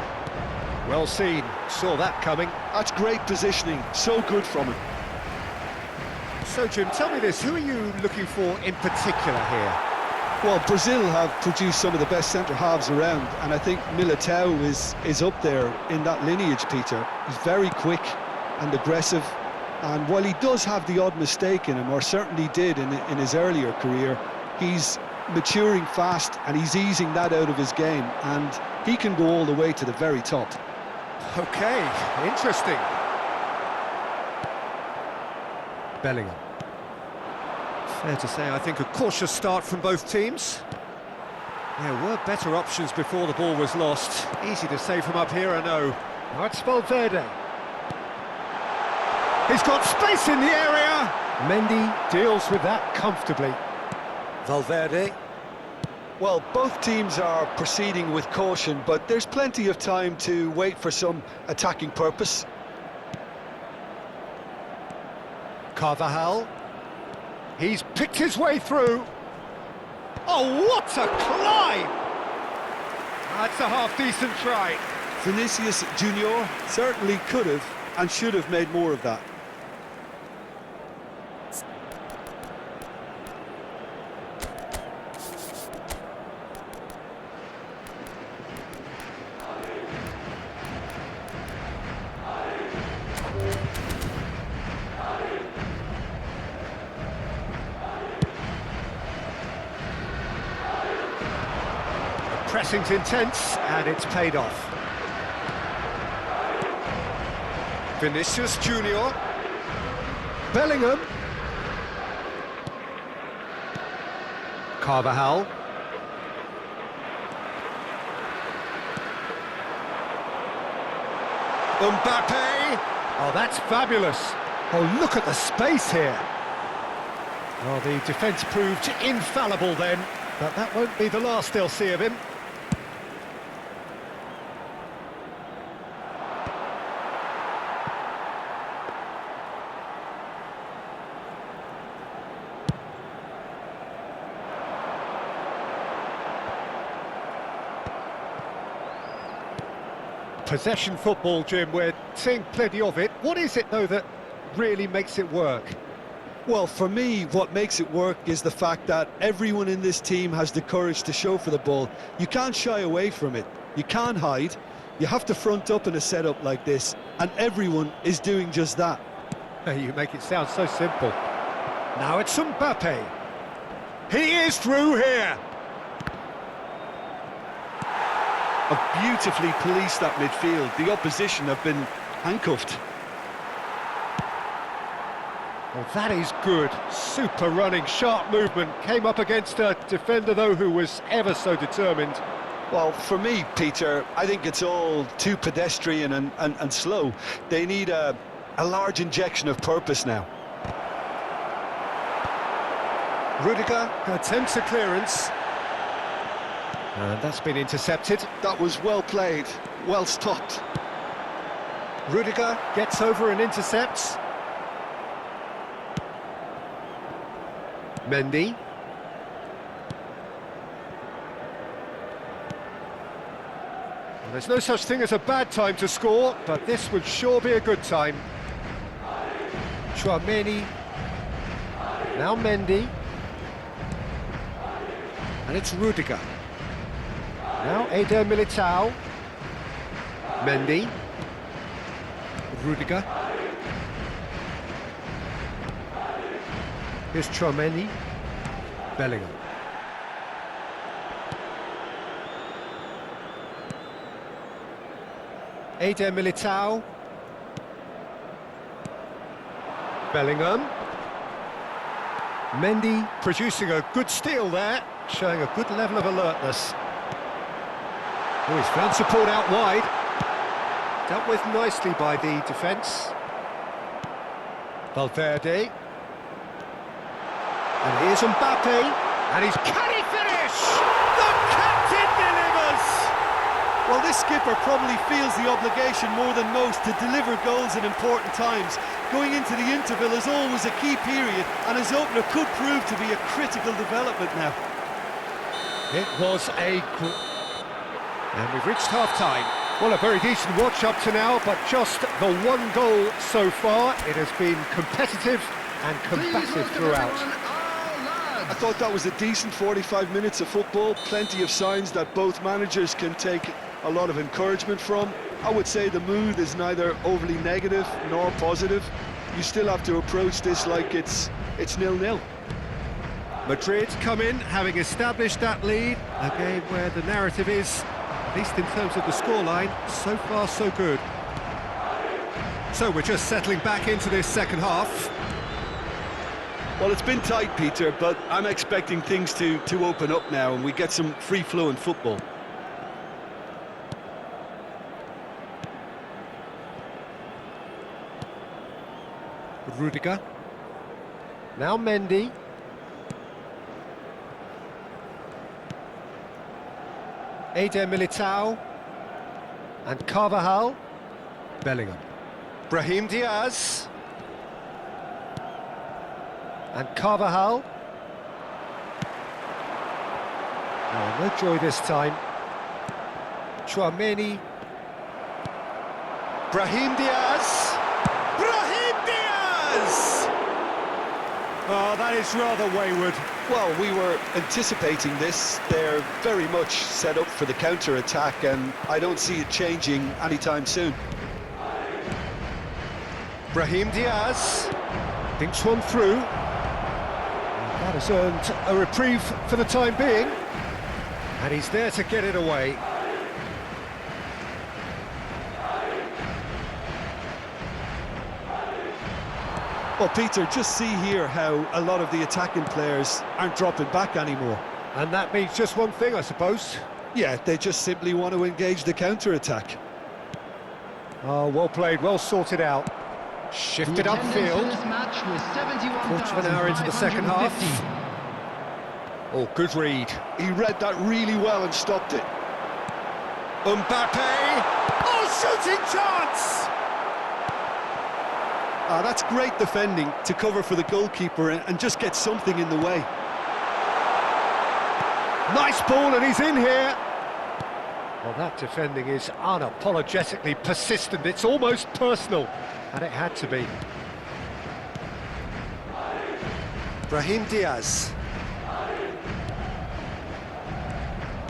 Speaker 1: Well seen, saw that coming.
Speaker 2: That's great positioning, so good from him.
Speaker 1: So Jim, tell me this, who are you looking for in particular here?
Speaker 2: Well, Brazil have produced some of the best centre-halves around, and I think Militao is up there in that lineage, Peter. He's very quick and aggressive, and while he does have the odd mistake in him, or certainly did in his earlier career, he's maturing fast and he's easing that out of his game, and he can go all the way to the very top.
Speaker 1: Okay, interesting. Bellingham. Fair to say, I think a cautious start from both teams. There were better options before the ball was lost. Easy to say from up here, I know. Now it's Valverde. He's got space in the area! Mendy deals with that comfortably. Valverde.
Speaker 2: Well, both teams are proceeding with caution, but there's plenty of time to wait for some attacking purpose.
Speaker 1: Carvajal. He's picked his way through. Oh, what a climb! That's a half-decent try.
Speaker 2: Vinicius Junior certainly could have and should have made more of that.
Speaker 1: Pressing's intense, and it's paid off. Vinicius Junior. Bellingham. Carvajal. Mbappe. Oh, that's fabulous. Oh, look at the space here. Oh, the defence proved infallible then, but that won't be the last they'll see of him. Possession football, Jim, we're seeing plenty of it. What is it, though, that really makes it work?
Speaker 2: Well, for me, what makes it work is the fact that everyone in this team has the courage to show for the ball. You can't shy away from it. You can't hide. You have to front up in a setup like this, and everyone is doing just that.
Speaker 1: You make it sound so simple. Now it's Mbappe. He is through here.
Speaker 2: Have beautifully policed that midfield. The opposition have been handcuffed.
Speaker 1: Well, that is good. Super running, sharp movement. Came up against a defender, though, who was ever so determined.
Speaker 2: Well, for me, Peter, I think it's all too pedestrian and slow. They need a large injection of purpose now.
Speaker 1: Rudiger attempts a clearance. And that's been intercepted.
Speaker 2: That was well played, well stopped.
Speaker 1: Rudiger gets over and intercepts. Mendy. Well, there's no such thing as a bad time to score, but this would sure be a good time. Tchouaméni. Now Mendy. And it's Rudiger. Now Eder Militao. Mendy. Rudiger. Here's Tchouaméni. Bellingham. Eder Militao. Mendy producing a good steal there, showing a good level of alertness. Oh, he's found support out wide. Dealt with nicely by the defence. Valverde. And here's Mbappe. And he's... Can he finish? The captain delivers!
Speaker 2: Well, this skipper probably feels the obligation more than most to deliver goals in important times. Going into the interval is always a key period, and his opener could prove to be a critical development now.
Speaker 1: It was a... And we've reached half-time. Well, a very decent watch up to now, but just the one goal so far. It has been competitive and combative throughout.
Speaker 2: I thought that was a decent 45 minutes of football. Plenty of signs that both managers can take a lot of encouragement from. I would say the mood is neither overly negative nor positive. You still have to approach this like it's 0-0.
Speaker 1: Madrid come in, having established that lead. A game where the narrative is, at least in terms of the scoreline, so far so good. So we're just settling back into this second half.
Speaker 2: Well, it's been tight, Peter, but I'm expecting things to open up now and we get some free-flowing football.
Speaker 1: Rudiger. Now Mendy. Eder Militao. And Carvajal. Bellingham. Brahim Diaz. And Carvajal. Oh, no joy this time. Chouameni. Brahim Diaz. Brahim Diaz! Oh, that is rather wayward.
Speaker 2: Well, we were anticipating this. They're very much set up for the counter-attack, and I don't see it changing anytime soon.
Speaker 1: Brahim Diaz thinks one through. And that has earned a reprieve for the time being. And he's there to get it away.
Speaker 2: Well, Peter, just see here how a lot of the attacking players aren't dropping back anymore.
Speaker 1: And that means just one thing, I suppose.
Speaker 2: Yeah, they just simply want to engage the counter-attack.
Speaker 1: Oh, well played, well sorted out. Shifted upfield. Quarter of an hour into the second half. Oh, good read.
Speaker 2: He read that really well and stopped it.
Speaker 1: Mbappe! Oh, shooting chance!
Speaker 2: Ah, that's great defending to cover for the goalkeeper and just get something in the way.
Speaker 1: Nice ball, and he's in here. Well, that defending is unapologetically persistent. It's almost personal, and it had to be. Brahim Diaz.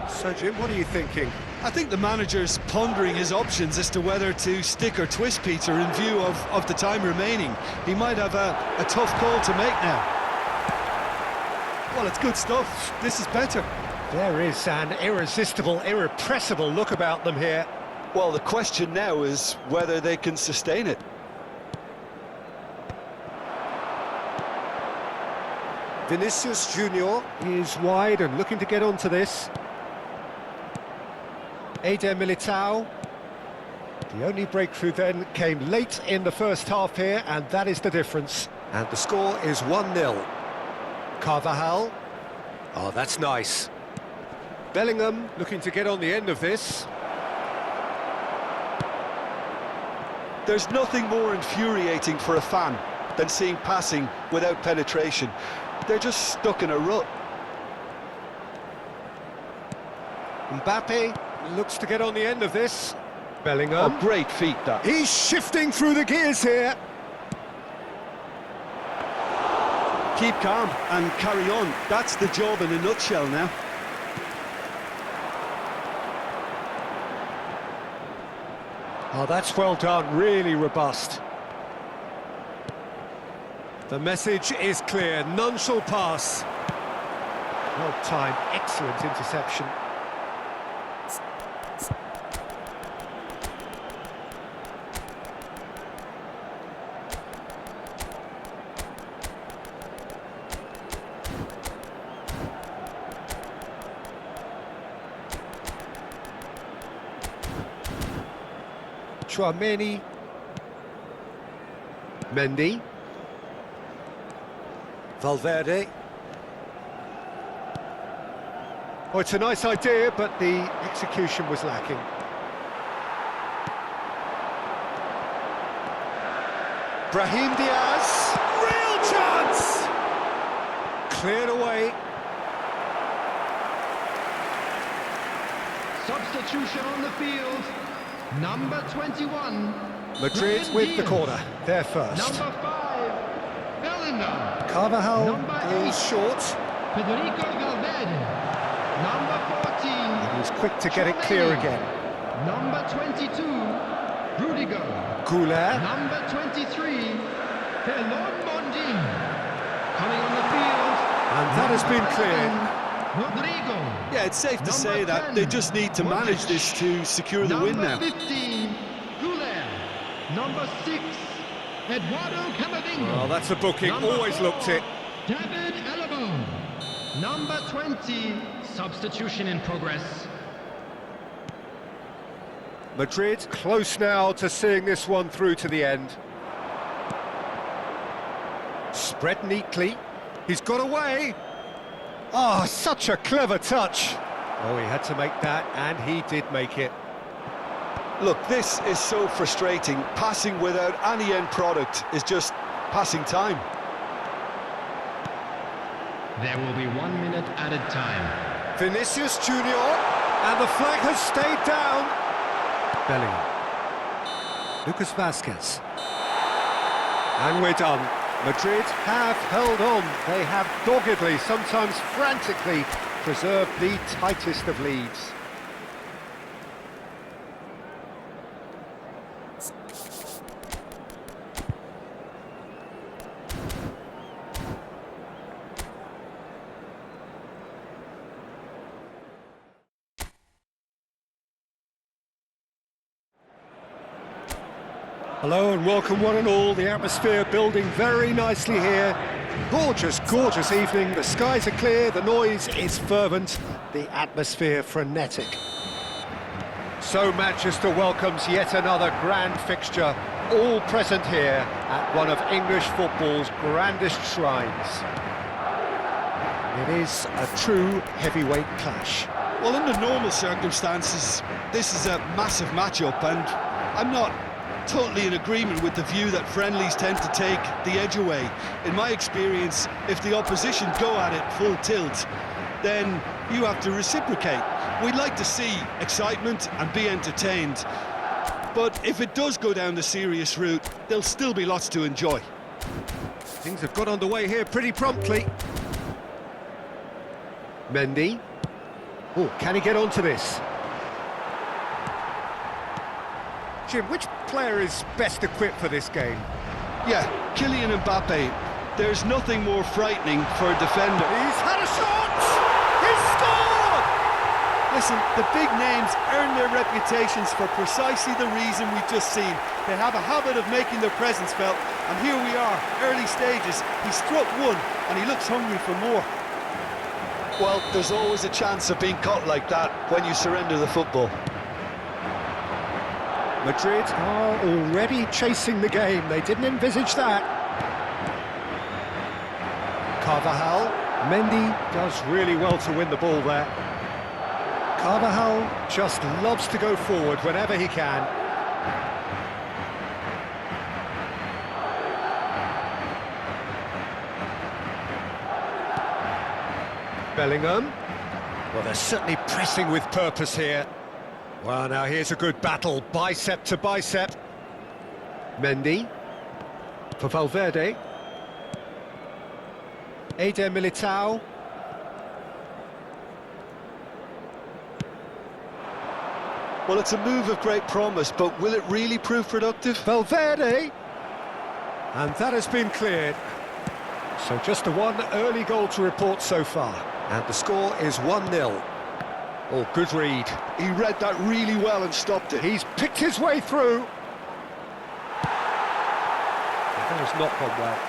Speaker 1: So, Jim, what are you thinking?
Speaker 2: I think the manager's pondering his options as to whether to stick or twist Peter in view of the time remaining. He might have a tough call to make now. Well, it's good stuff. This is better.
Speaker 1: There is an irresistible, irrepressible look about them here.
Speaker 2: Well, the question now is whether they can sustain it.
Speaker 1: Vinicius Junior is wide and looking to get onto this. Eder Militao. The only breakthrough then came late in the first half here, and that is the difference. And the score is 1-0. Carvajal. Oh, that's nice. Bellingham looking to get on the end of this.
Speaker 2: There's nothing more infuriating for a fan than seeing passing without penetration. They're just stuck in a rut.
Speaker 1: Mbappe looks to get on the end of this. Bellingham.
Speaker 2: Oh, great feat, that.
Speaker 1: He's shifting through the gears here.
Speaker 2: Keep calm and carry on. That's the job in a nutshell now.
Speaker 1: Oh, that's well done, really robust. The message is clear, none shall pass. Well timed, excellent interception. Chouameni. Mendy. Valverde. Oh, it's a nice idea, but the execution was lacking. Brahim Diaz. Real chance! Cleared away.
Speaker 3: Substitution on the field. Number 21.
Speaker 1: Madrid
Speaker 3: Brahim
Speaker 1: with the
Speaker 3: Diaz.
Speaker 1: corner. They're first.
Speaker 3: Number 5. Bellingham.
Speaker 1: Carvajal
Speaker 3: Number
Speaker 1: falls
Speaker 3: 8.
Speaker 1: short.
Speaker 3: Federico Valverde. Number 14.
Speaker 1: He was quick to get it clear again.
Speaker 3: Number 22. Rudiger.
Speaker 1: Goulet.
Speaker 3: Number 23. Pelon Mondin. Coming on the field.
Speaker 1: And that has been cleared.
Speaker 3: Rodrigo.
Speaker 2: Yeah, it's safe to
Speaker 3: Number
Speaker 2: say that
Speaker 3: 10,
Speaker 2: they just need to manage
Speaker 3: Modric.
Speaker 2: this to secure the win now.
Speaker 3: Number 15. Goulet. Number 6. Eduardo Camavinga.
Speaker 1: Well, that's a booking.
Speaker 3: Number
Speaker 1: Always
Speaker 3: 4,
Speaker 1: looked it.
Speaker 3: David Alaba. Number 20. Substitution in progress.
Speaker 1: Madrid close now to seeing this one through to the end. Spread neatly. He's got away. Oh, such a clever touch. Oh, he had to make that, and he did make it.
Speaker 2: Look, this is so frustrating. Passing without any end product is just passing time.
Speaker 3: There will be 1 minute added time.
Speaker 1: Vinicius Junior, and the flag has stayed down. Bellingham. Lucas Vazquez. And we're done. Madrid have held on. They have doggedly, sometimes frantically, preserved the tightest of leads. Hello and welcome one and all. The atmosphere building very nicely here. Gorgeous, gorgeous evening. The skies are clear, the noise is fervent, the atmosphere frenetic. So Manchester welcomes yet another grand fixture, all present here at one of English football's grandest shrines. It is a true heavyweight clash.
Speaker 2: Well, under normal circumstances, this is a massive matchup, and I'm not totally in agreement with the view that friendlies tend to take the edge away. In my experience, if the opposition go at it full tilt, then you have to reciprocate. We'd like to see excitement and be entertained, but if it does go down the serious route, there'll still be lots to enjoy.
Speaker 1: Things have got underway here pretty promptly. Mendy. Oh, can he get onto this? Jim, which player is best equipped for this game?
Speaker 2: Yeah, Kylian Mbappe. There's nothing more frightening for a defender.
Speaker 1: He's had a shot! He's scored!
Speaker 2: Listen, the big names earn their reputations for precisely the reason we've just seen. They have a habit of making their presence felt, and here we are, early stages. He struck one, and he looks hungry for more. Well, there's always a chance of being caught like that when you surrender the football.
Speaker 1: Madrid are already chasing the game. They didn't envisage that. Carvajal. Mendy does really well to win the ball there. Carvajal just loves to go forward whenever he can. Bellingham. Well, they're certainly pressing with purpose here. Well, now here's a good battle, bicep to bicep. Mendy. For Valverde. Eder Militao.
Speaker 2: Well, it's a move of great promise, but will it really prove productive?
Speaker 1: Valverde. And that has been cleared. So just the one early goal to report so far. And the score is 1-0. Oh, good read.
Speaker 2: He read that really well and stopped it.
Speaker 1: He's picked his way through. That has not gone well.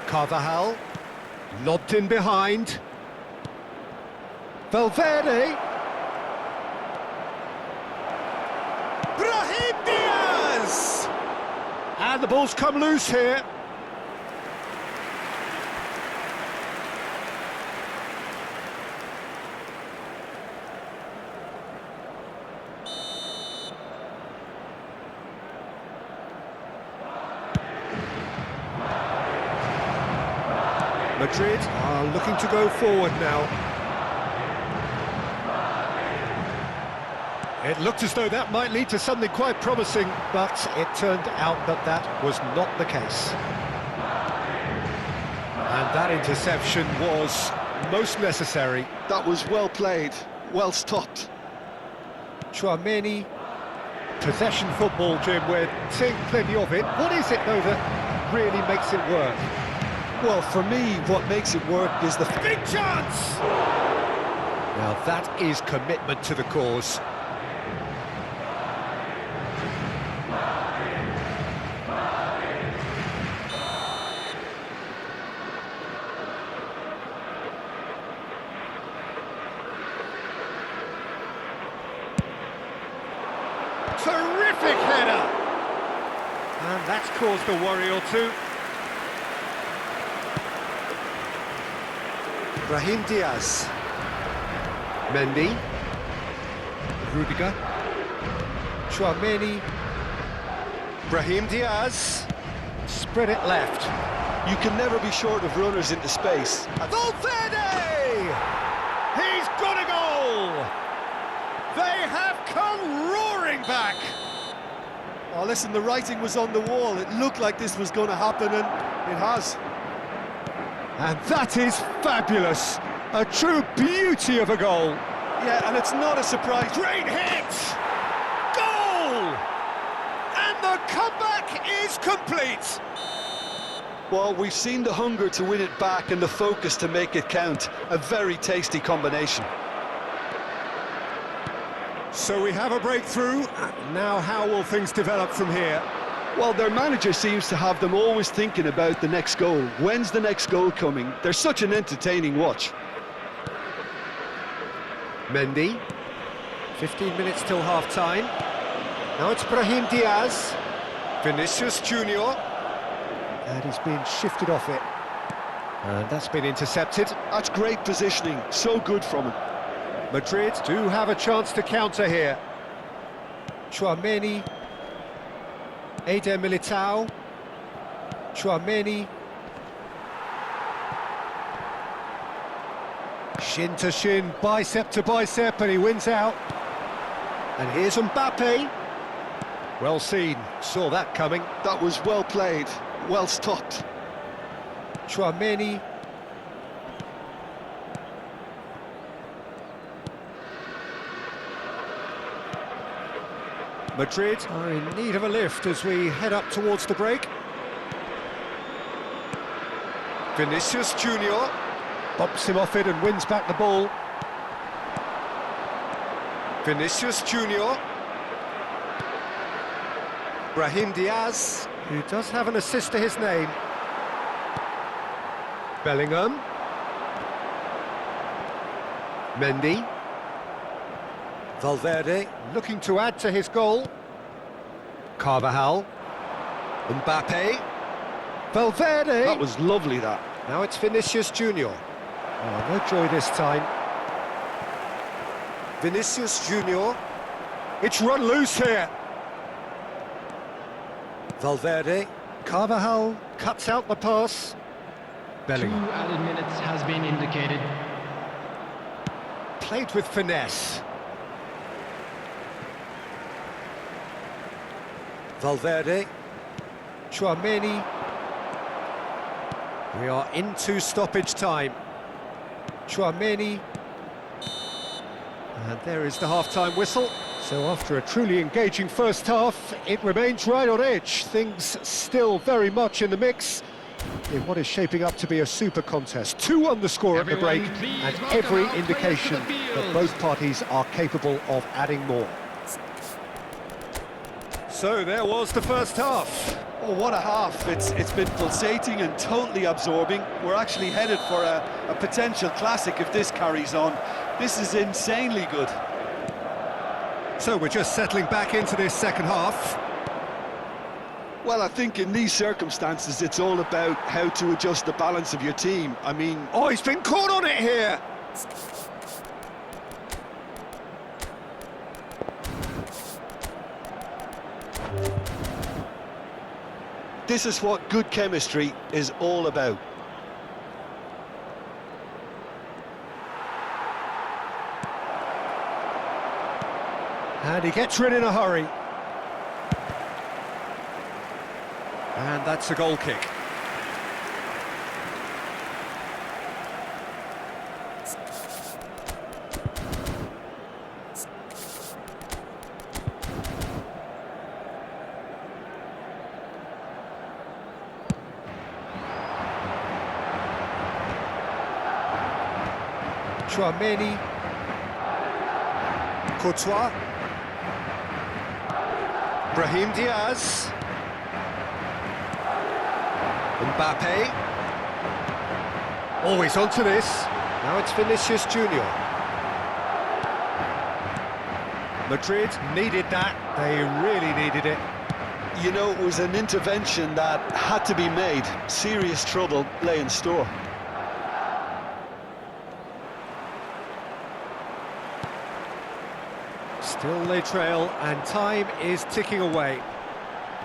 Speaker 1: Carvajal. Lobbed in behind. Valverde. And the ball's come loose here. Madrid are looking to go forward now. It looked as though that might lead to something quite promising, but it turned out that that was not the case. And that interception was most necessary.
Speaker 2: That was well played, well stopped.
Speaker 1: Tchouaméni, possession football, Jim, we're seeing plenty of it. What is it, though, that really makes it work?
Speaker 2: Well, for me, what makes it work is the...
Speaker 1: Big chance! Now that is commitment to the cause. Terrific header! And that's caused a worry or two. Brahim Diaz. Mendy. Rudiger. Tchouaméni. Brahim Diaz. Spread it left.
Speaker 2: You can never be short of runners into space.
Speaker 1: Valverde! He's got a goal! They have come roaring back!
Speaker 2: Oh, listen, the writing was on the wall. It looked like this was going to happen, and it has.
Speaker 1: And that is fabulous! A true beauty of a goal!
Speaker 2: Yeah, and it's not a surprise.
Speaker 1: Great hit! Goal! And the comeback is complete!
Speaker 2: Well, we've seen the hunger to win it back and the focus to make it count. A very tasty combination.
Speaker 1: So we have a breakthrough. Now how will things develop from here?
Speaker 2: Well, their manager seems to have them always thinking about the next goal. When's the next goal coming? They're such an entertaining watch.
Speaker 1: Mendy. 15 minutes till half-time. Now it's Brahim Diaz. Vinicius Junior. And he's been shifted off it. And that's been intercepted.
Speaker 2: That's great positioning. So good from him.
Speaker 1: Madrid do have a chance to counter here. Tchouaméni. Eder Militao. Tchouaméni. Shin to shin, bicep to bicep, and he wins out. And here's Mbappe. Well seen, saw that coming.
Speaker 2: That was well played, well stopped.
Speaker 1: Tchouaméni. Madrid are in need of a lift as we head up towards the break. Vinicius Junior bumps him off it and wins back the ball. Vinicius Junior. Brahim Diaz, who does have an assist to his name. Bellingham. Mendy. Valverde looking to add to his goal. Carvajal. Mbappe. Valverde.
Speaker 2: That was lovely, that.
Speaker 1: Now it's Vinicius Junior. Oh, no joy this time. Vinicius Junior. It's run loose here. Valverde. Carvajal cuts out the pass.
Speaker 3: 2
Speaker 1: Bellingham.
Speaker 3: added minutes has been indicated.
Speaker 1: Played with finesse. Valverde. Tchouaméni. We are into stoppage time. Tchouaméni. And there is the half-time whistle. So after a truly engaging first half, it remains right on edge. Things still very much in the mix in what is shaping up to be a super contest. 2-1 the score at the break, and every indication that both parties are capable of adding more. So there was the first half.
Speaker 2: Oh, what a half. It's been pulsating and totally absorbing. We're actually headed for a potential classic if this carries on. This is insanely good.
Speaker 1: So we're just settling back into this second half.
Speaker 2: Well, I think in these circumstances, it's all about how to adjust the balance of your team. I mean...
Speaker 1: Oh, he's been caught on it here!
Speaker 2: This is what good chemistry is all about.
Speaker 1: And he gets rid in a hurry. And that's a goal kick. Chouameni, Courtois, Brahim Diaz, Mbappe. Always onto this. Now it's Vinicius Junior. Madrid needed that. They really needed it.
Speaker 2: You know, it was an intervention that had to be made. Serious trouble lay in store.
Speaker 1: Still they trail, and time is ticking away.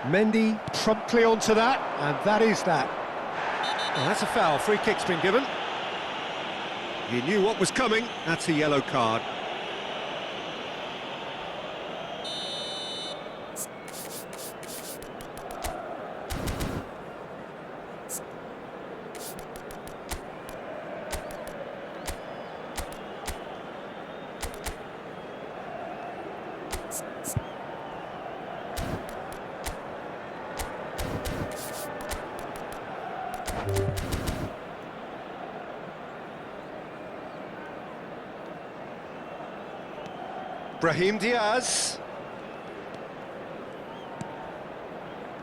Speaker 1: Mendy promptly onto that, and that is that. Well, that's a foul. Free kick's been given. You knew what was coming. That's a yellow card. Brahim Diaz.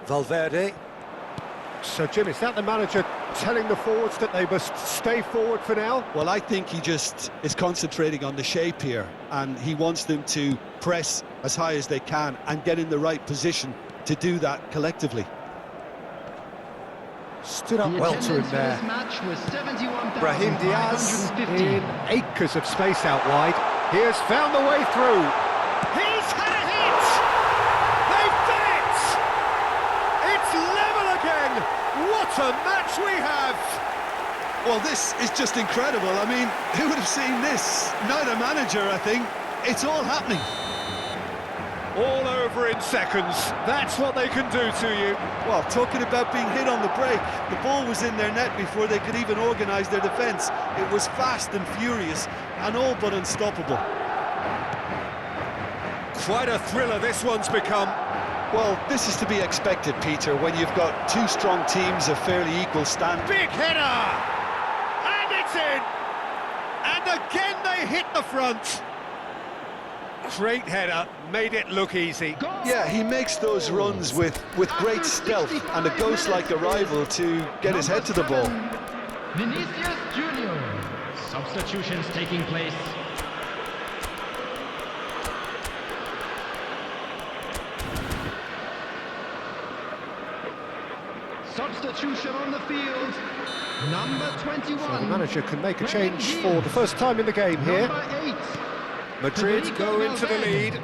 Speaker 1: Valverde. So, Jim, is that the manager telling the forwards that they must stay forward for now?
Speaker 2: Well, I think he just is concentrating on the shape here, and he wants them to press as high as they can and get in the right position to do that collectively.
Speaker 1: Stood up well to him there. Brahim Diaz in acres of space out wide. He has found the way through. He's had a hit! They've done it! It's level again! What a match we have!
Speaker 2: Well, this is just incredible. I mean, who would have seen this? Not a manager, I think. It's all happening.
Speaker 1: All over in seconds. That's what they can do to you.
Speaker 2: Well, talking about being hit on the break, the ball was in their net before they could even organise their defence. It was fast and furious and all but unstoppable.
Speaker 1: Quite a thriller this one's become.
Speaker 2: Well, this is to be expected, Peter, when you've got two strong teams of fairly equal standard.
Speaker 1: Big header! And it's in! And again they hit the front. Great header, made it look easy.
Speaker 2: Yeah, he makes those runs with great stealth and a ghost-like arrival to get his head to the ball.
Speaker 3: Vinicius Junior. Substitutions taking place. Substitution on the field. Number 21.
Speaker 1: So the manager can make a change for the first time in the game here.
Speaker 3: Number 8.
Speaker 1: Madrid go into the lead.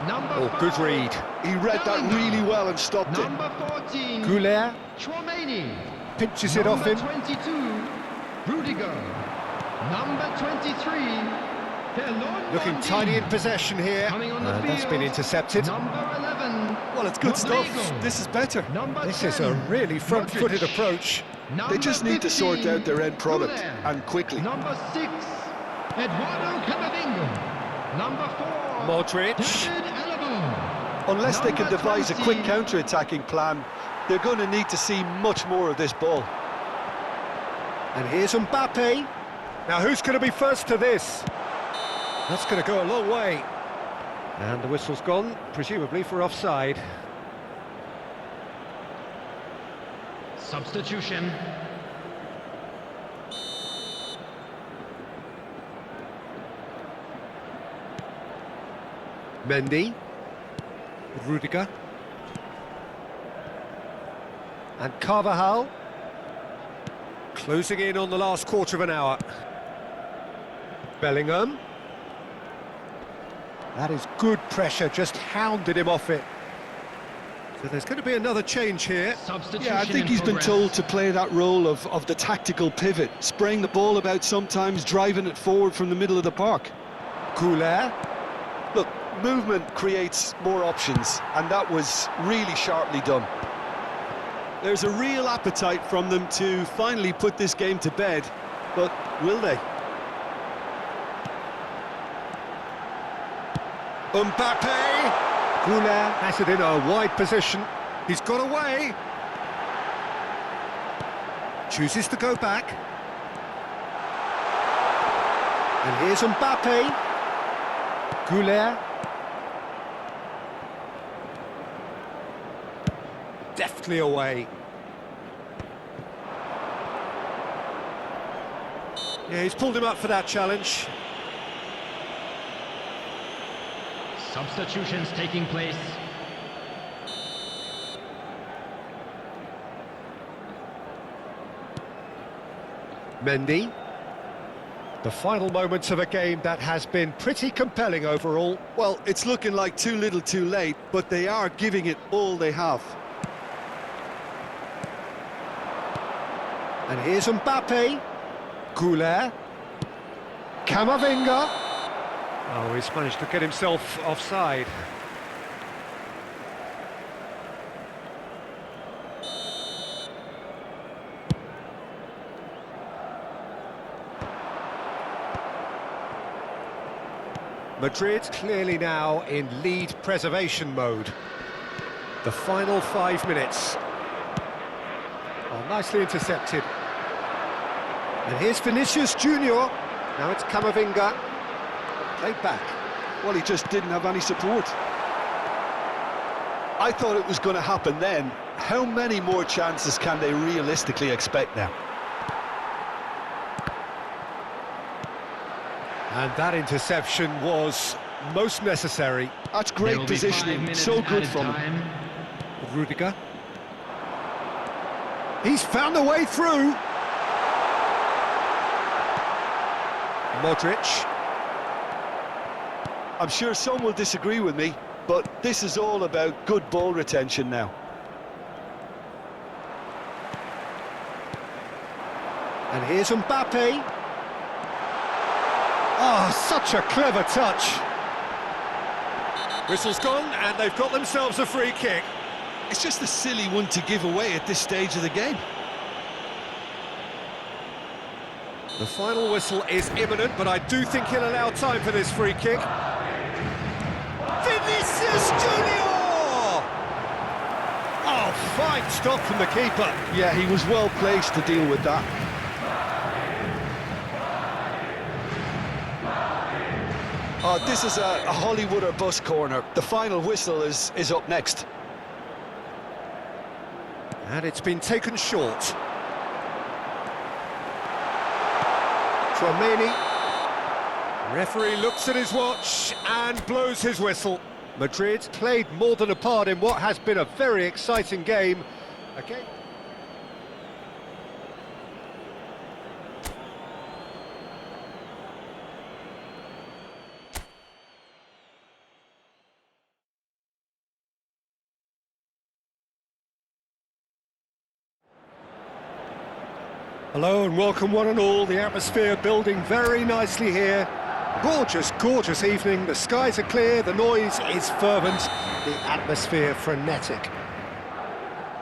Speaker 1: Oh, good read.
Speaker 2: He read that really well and stopped it.
Speaker 3: Number 14.
Speaker 1: Goulet
Speaker 3: Chouameni.
Speaker 1: pinches it off him.
Speaker 3: Number 22. Rudiger. Number 23.
Speaker 1: Looking tiny in possession here. And that's been intercepted.
Speaker 3: Number 11.
Speaker 2: Well, it's good stuff. This is better.
Speaker 1: This is a really front-footed approach.
Speaker 2: They just need to sort out their end product, and quickly.
Speaker 3: Number 6. Eduardo Camavinga. Number 4.
Speaker 1: Modric.
Speaker 3: David Alaba.
Speaker 2: Unless they can
Speaker 3: Number
Speaker 2: devise a
Speaker 3: 20.
Speaker 2: quick counter-attacking plan, they're going to need to see much more of this ball.
Speaker 1: And here's Mbappe. Now, who's going to be first to this? That's going to go a long way. And the whistle's gone, presumably for offside.
Speaker 3: Substitution.
Speaker 1: Mendy. Rudiger. And Carvajal closing in on the last quarter of an hour. Bellingham. That is good pressure, just hounded him off it. So there's going to be another change here.
Speaker 3: Substitution.
Speaker 2: Yeah, I think he's been told to play that role of the tactical pivot, spraying the ball about sometimes, driving it forward from the middle of the park.
Speaker 1: Goulet.
Speaker 2: Look, movement creates more options, and that was really sharply done. There's a real appetite from them to finally put this game to bed, but will they?
Speaker 1: Mbappe. Goulet has it in a wide position. He's got away. Chooses to go back. And here's Mbappe. Goulet. Deftly away. Yeah, he's pulled him up for that challenge.
Speaker 3: Substitutions taking place.
Speaker 1: Mendy. The final moments of a game that has been pretty compelling overall.
Speaker 2: Well, it's looking like too little too late, but they are giving it all they have.
Speaker 1: And here's Mbappe. Goulet. Camavinga. Oh, he's managed to get himself offside. Madrid clearly now in lead preservation mode. The final 5 minutes. Oh, nicely intercepted. And here's Vinicius Junior. Now it's Camavinga. Played back.
Speaker 2: Well, he just didn't have any support. I thought it was going to happen then. How many more chances can they realistically expect now?
Speaker 1: And that interception was most necessary.
Speaker 2: That's great positioning, so good from him.
Speaker 1: Rudiger. He's found a way through. Modric.
Speaker 2: I'm sure some will disagree with me, but this is all about good ball retention now.
Speaker 1: And here's Mbappe. Oh, such a clever touch. Whistle's gone, and they've got themselves a free kick.
Speaker 2: It's just a silly one to give away at this stage of the game.
Speaker 1: The final whistle is imminent, but I do think he'll allow time for this free kick. Vinicius Junior! Oh, fine stop from the keeper.
Speaker 2: Yeah, he was well placed to deal with that. Oh, this is a Hollywood or bust corner. The final whistle is up next.
Speaker 1: And it's been taken short. Treino. Referee looks at his watch and blows his whistle. Madrid played more than a part in what has been a very exciting game. Okay. Hello and welcome one and all. The atmosphere building very nicely here. Gorgeous, gorgeous evening. The skies are clear, the noise is fervent, the atmosphere frenetic.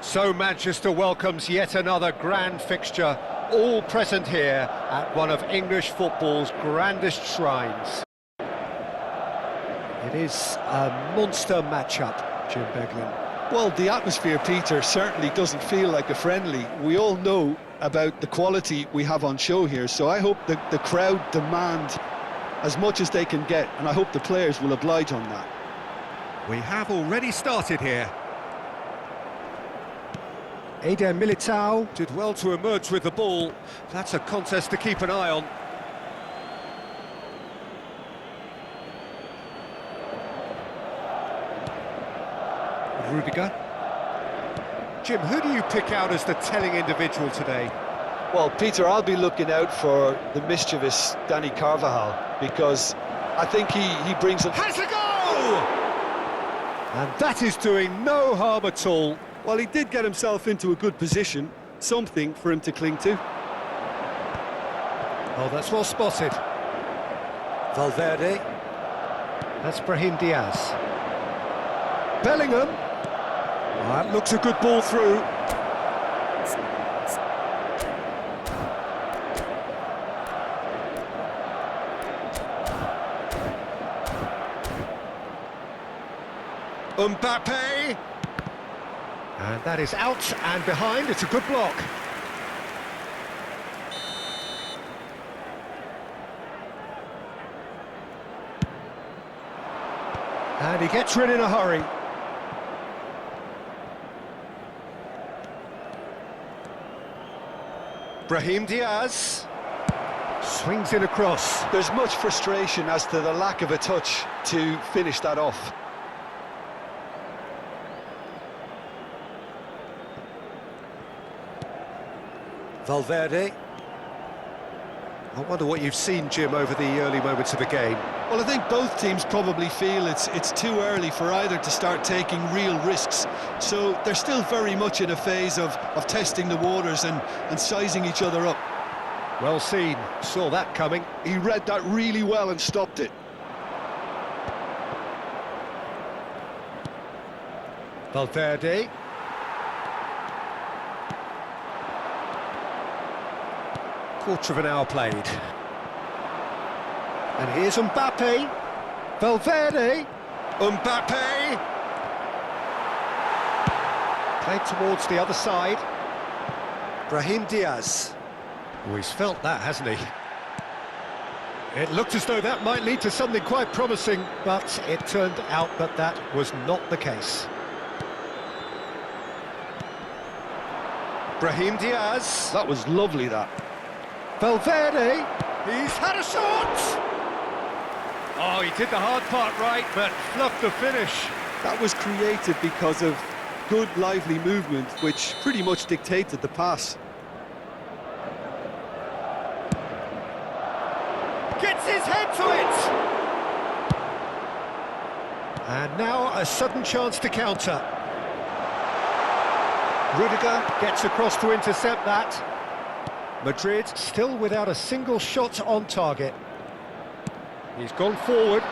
Speaker 1: So Manchester welcomes yet another grand fixture, all present here at one of English football's grandest shrines. It is a monster matchup, Jim Beglin.
Speaker 2: Well, the atmosphere, Peter, certainly doesn't feel like a friendly. We all know about the quality we have on show here, so I hope the crowd demand as much as they can get, and I hope the players will oblige on that.
Speaker 1: We have already started here. Eder Militao did well to emerge with the ball. That's a contest to keep an eye on. Rudiger. Jim, who do you pick out as the telling individual today?
Speaker 2: Well, Peter, I'll be looking out for the mischievous Danny Carvajal, because I think he brings a...
Speaker 1: Has a goal! And that is doing no harm at all.
Speaker 2: Well, he did get himself into a good position, something for him to cling to.
Speaker 1: Oh, that's well spotted. Valverde. That's Brahim Diaz. Bellingham. That looks a good ball through. Mbappe. And that is out and behind. It's a good block. And he gets rid in a hurry. Brahim Diaz swings it across.
Speaker 2: There's much frustration as to the lack of a touch to finish that off.
Speaker 1: Valverde. I wonder what you've seen, Jim, over the early moments of the game.
Speaker 2: Well, I think both teams probably feel it's too early for either to start taking real risks. So they're still very much in a phase of testing the waters and sizing each other up.
Speaker 1: Well seen, saw that coming.
Speaker 2: He read that really well and stopped it.
Speaker 1: Valverde. Quarter of an hour played. And here's Mbappe. Valverde. Mbappe. Played towards the other side. Brahim Diaz. Oh, he's felt that, hasn't he? It looked as though that might lead to something quite promising, but it turned out that that was not the case. Brahim Diaz.
Speaker 2: That was lovely, that.
Speaker 1: Valverde, he's had a shot! Oh, he did the hard part right, but fluffed the finish.
Speaker 2: That was created because of good, lively movement, which pretty much dictated the pass.
Speaker 1: Gets his head to it! And now a sudden chance to counter. Rudiger gets across to intercept that. Madrid still without a single shot on target. He's gone forward.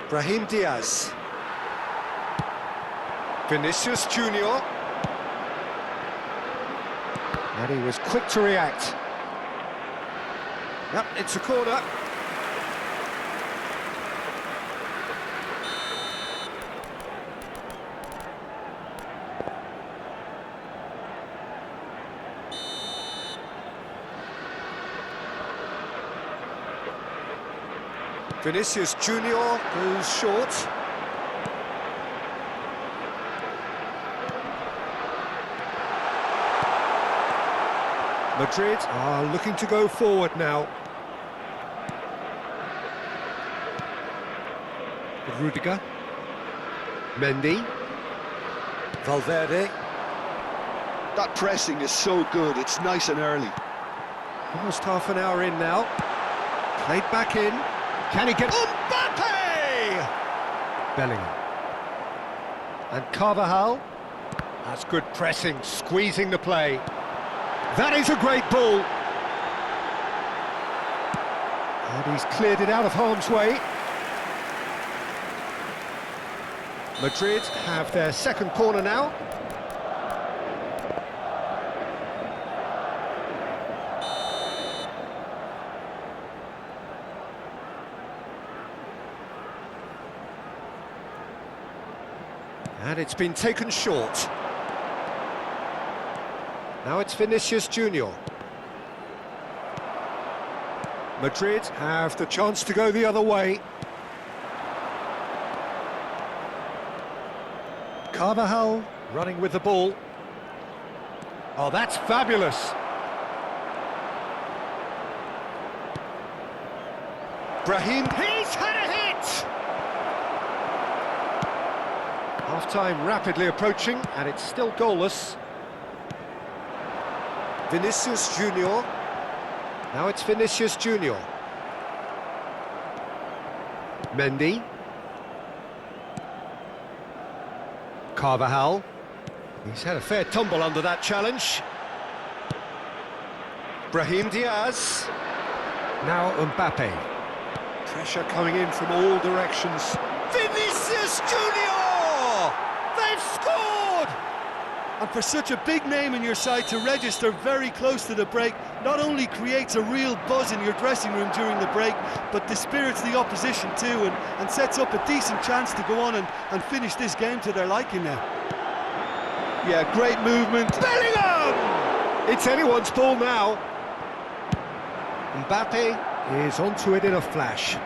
Speaker 1: Brahim Diaz. Vinicius Junior. And he was quick to react. Yep, it's a corner. Vinicius Junior goes short. Madrid are looking to go forward now. Rudiger. Mendy. Valverde.
Speaker 2: That pressing is so good, it's nice and early.
Speaker 1: Almost half an hour in now. Played back in. Can he get... Mbappe! Bellingham. And Carvajal. That's good pressing, squeezing the play. That is a great ball. And he's cleared it out of harm's way. Madrid have their second corner now. And it's been taken short. Now it's Vinicius Junior. Madrid have the chance to go the other way. Carvajal running with the ball. Oh, that's fabulous. Brahim, he's had a hit! Half-time rapidly approaching, and it's still goalless. Vinicius Junior. Now it's Vinicius Junior. Mendy. Carvajal. He's had a fair tumble under that challenge. Brahim Diaz. Now Mbappe. Pressure coming in from all directions. Vinicius Junior! They've scored!
Speaker 2: And for such a big name in your side to register very close to the break, not only creates a real buzz in your dressing room during the break, but dispirits the opposition too, and sets up a decent chance to go on and finish this game to their liking now. Yeah, great movement.
Speaker 1: Bellingham! It's anyone's ball now. Mbappe is onto it in a flash.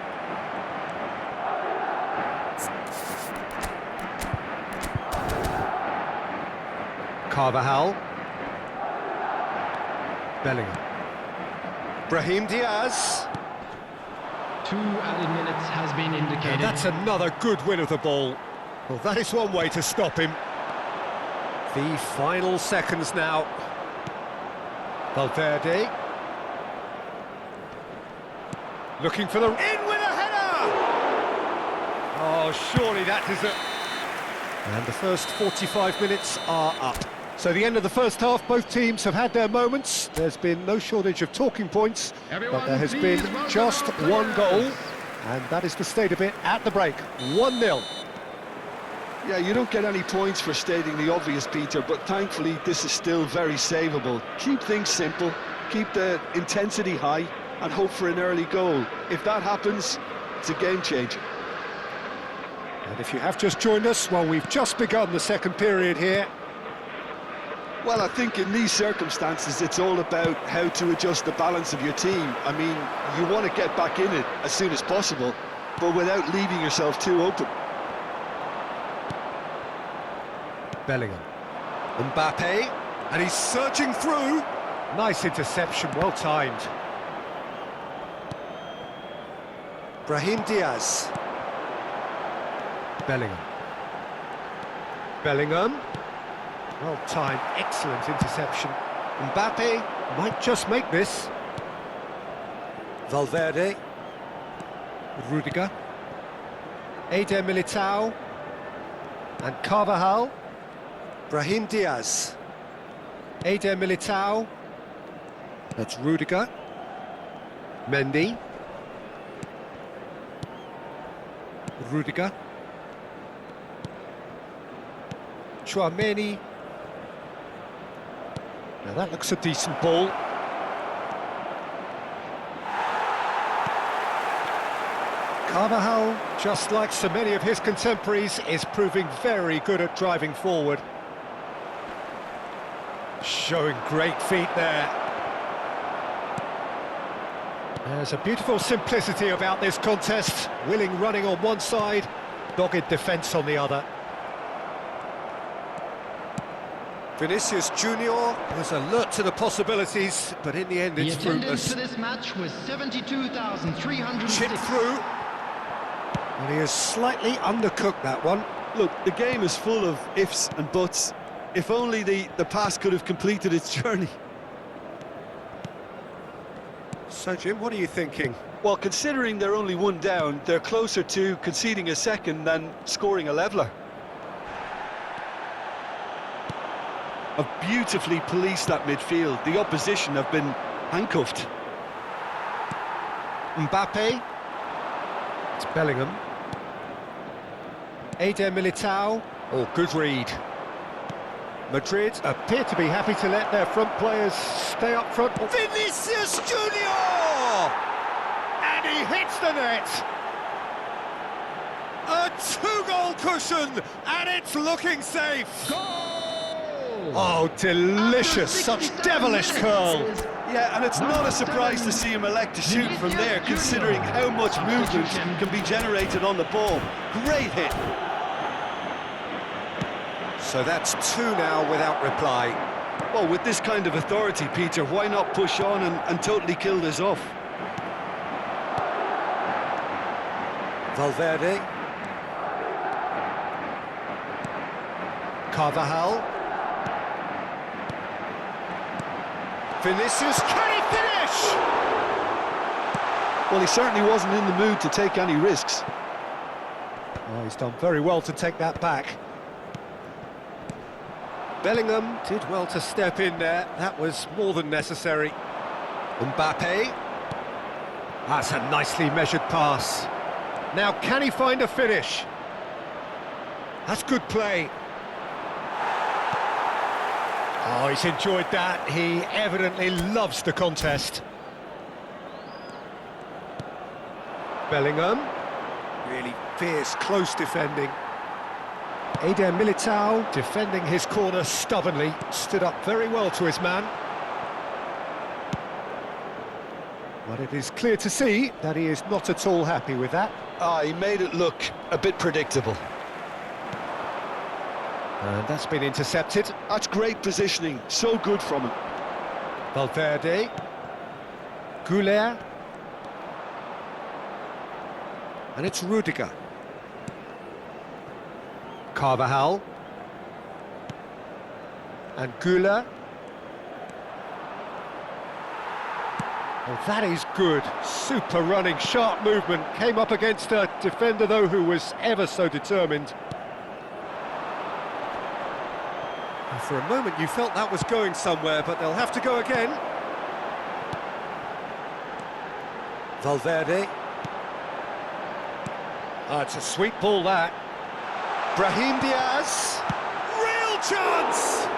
Speaker 1: Carvajal. Bellingham. Brahim Diaz.
Speaker 3: 2 added minutes has been indicated.
Speaker 1: And that's another good win of the ball. Well, that is one way to stop him. The final seconds now. Valverde. Looking for the... In with a header! Oh, surely that is it. And the first 45 minutes are up. So the end of the first half, both teams have had their moments. There's been no shortage of talking points, but there has been just one goal, and that is the state of it at the break. 1-0.
Speaker 2: Yeah, you don't get any points for stating the obvious, Peter, but thankfully this is still very savable. Keep things simple, keep the intensity high, and hope for an early goal. If that happens, it's a game changer.
Speaker 1: And if you have just joined us, well, we've just begun the second period here.
Speaker 2: Well, I think in these circumstances, it's all about how to adjust the balance of your team. I mean, you want to get back in it as soon as possible, but without leaving yourself too open.
Speaker 1: Bellingham. Mbappe, and he's searching through. Nice interception, well timed. Brahim Diaz. Bellingham. Bellingham. Well timed, excellent interception. Mbappe might just make this. Valverde. Rudiger. Eder Militao. And Carvajal. Brahim Diaz. Eder Militao. That's Rudiger. Mendy. Rudiger. Chouameni. Now that looks a decent ball. Carvajal, just like so many of his contemporaries, is proving very good at driving forward. Showing great feet there. There's a beautiful simplicity about this contest. Willing running on one side, dogged defence on the other. Vinicius Junior was alert to the possibilities, but in the end it's fruitless.
Speaker 3: The attendance for this match was 72,306.
Speaker 1: Chip through. And he has slightly undercooked that one.
Speaker 2: Look, the game is full of ifs and buts. If only the pass could have completed its journey.
Speaker 1: So, Jim, what are you thinking?
Speaker 2: Well, considering they're only one down, they're closer to conceding a second than scoring a leveller. Have beautifully policed that midfield. The opposition have been handcuffed.
Speaker 1: Mbappe. It's Bellingham. Eder Militao. Oh, good read. Madrid appear to be happy to let their front players stay up front. Vinicius Junior! And he hits the net! A two-goal cushion, and it's looking safe!
Speaker 3: Goal!
Speaker 1: Oh, delicious, such devilish curl!
Speaker 2: Yeah, and it's not a surprise to see him elect to shoot from there, considering how much movement can be generated on the ball. Great hit!
Speaker 1: So that's two now without reply.
Speaker 2: Well, with this kind of authority, Peter, why not push on and totally kill this off?
Speaker 1: Valverde. Carvajal. Vinicius, can he finish?
Speaker 2: Well, he certainly wasn't in the mood to take any risks.
Speaker 1: Oh, he's done very well to take that back. Bellingham did well to step in there. That was more than necessary. Mbappe. That's a nicely measured pass. Now, can he find a finish? That's good play. Oh, he's enjoyed that. He evidently loves the contest. Bellingham. Really fierce, close defending. Eder Militao defending his corner stubbornly. Stood up very well to his man. But it is clear to see that he is not at all happy with that.
Speaker 2: He made it look a bit predictable.
Speaker 1: And that's been intercepted.
Speaker 2: That's great positioning, so good from him.
Speaker 1: Valverde. Goulet. And it's Rudiger. Carvajal. And Goulet. Oh, that is good. Super running, sharp movement. Came up against a defender, though, who was ever so determined. And for a moment, you felt that was going somewhere, but they'll have to go again. Valverde. Oh, it's a sweet ball, that. Brahim Diaz. Real chance!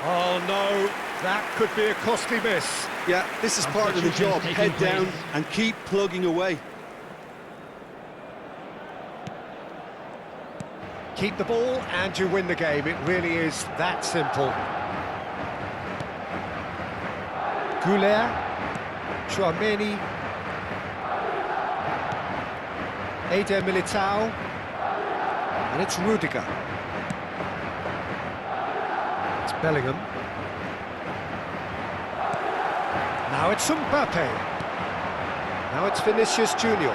Speaker 1: Oh, no. That could be a costly miss.
Speaker 2: Yeah, this is part of the job. Head down and keep plugging away.
Speaker 1: Keep the ball and you win the game. It really is that simple. Goulet. Chouameni. Eder Militao. And it's Rudiger. It's Bellingham. Now it's Mbappe. Now it's Vinicius Junior.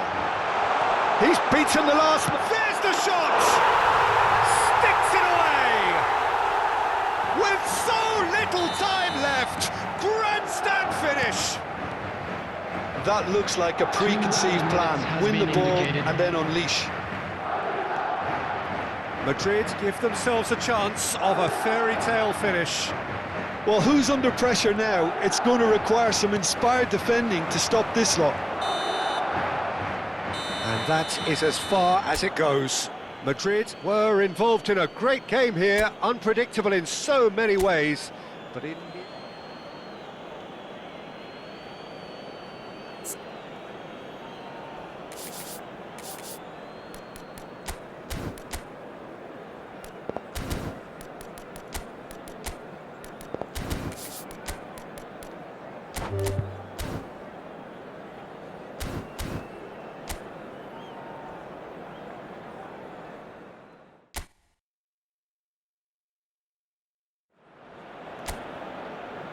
Speaker 1: He's beaten the last... There's the shot! Sticks it away! With so little time left, grandstand finish!
Speaker 2: That looks like a preconceived plan. Win the ball and then unleash.
Speaker 1: Madrid give themselves a chance of a fairy tale finish.
Speaker 2: Well, who's under pressure now? It's going to require some inspired defending to stop this lot.
Speaker 1: And that is as far as it goes. Madrid were involved in a great game here, unpredictable in so many ways, but in...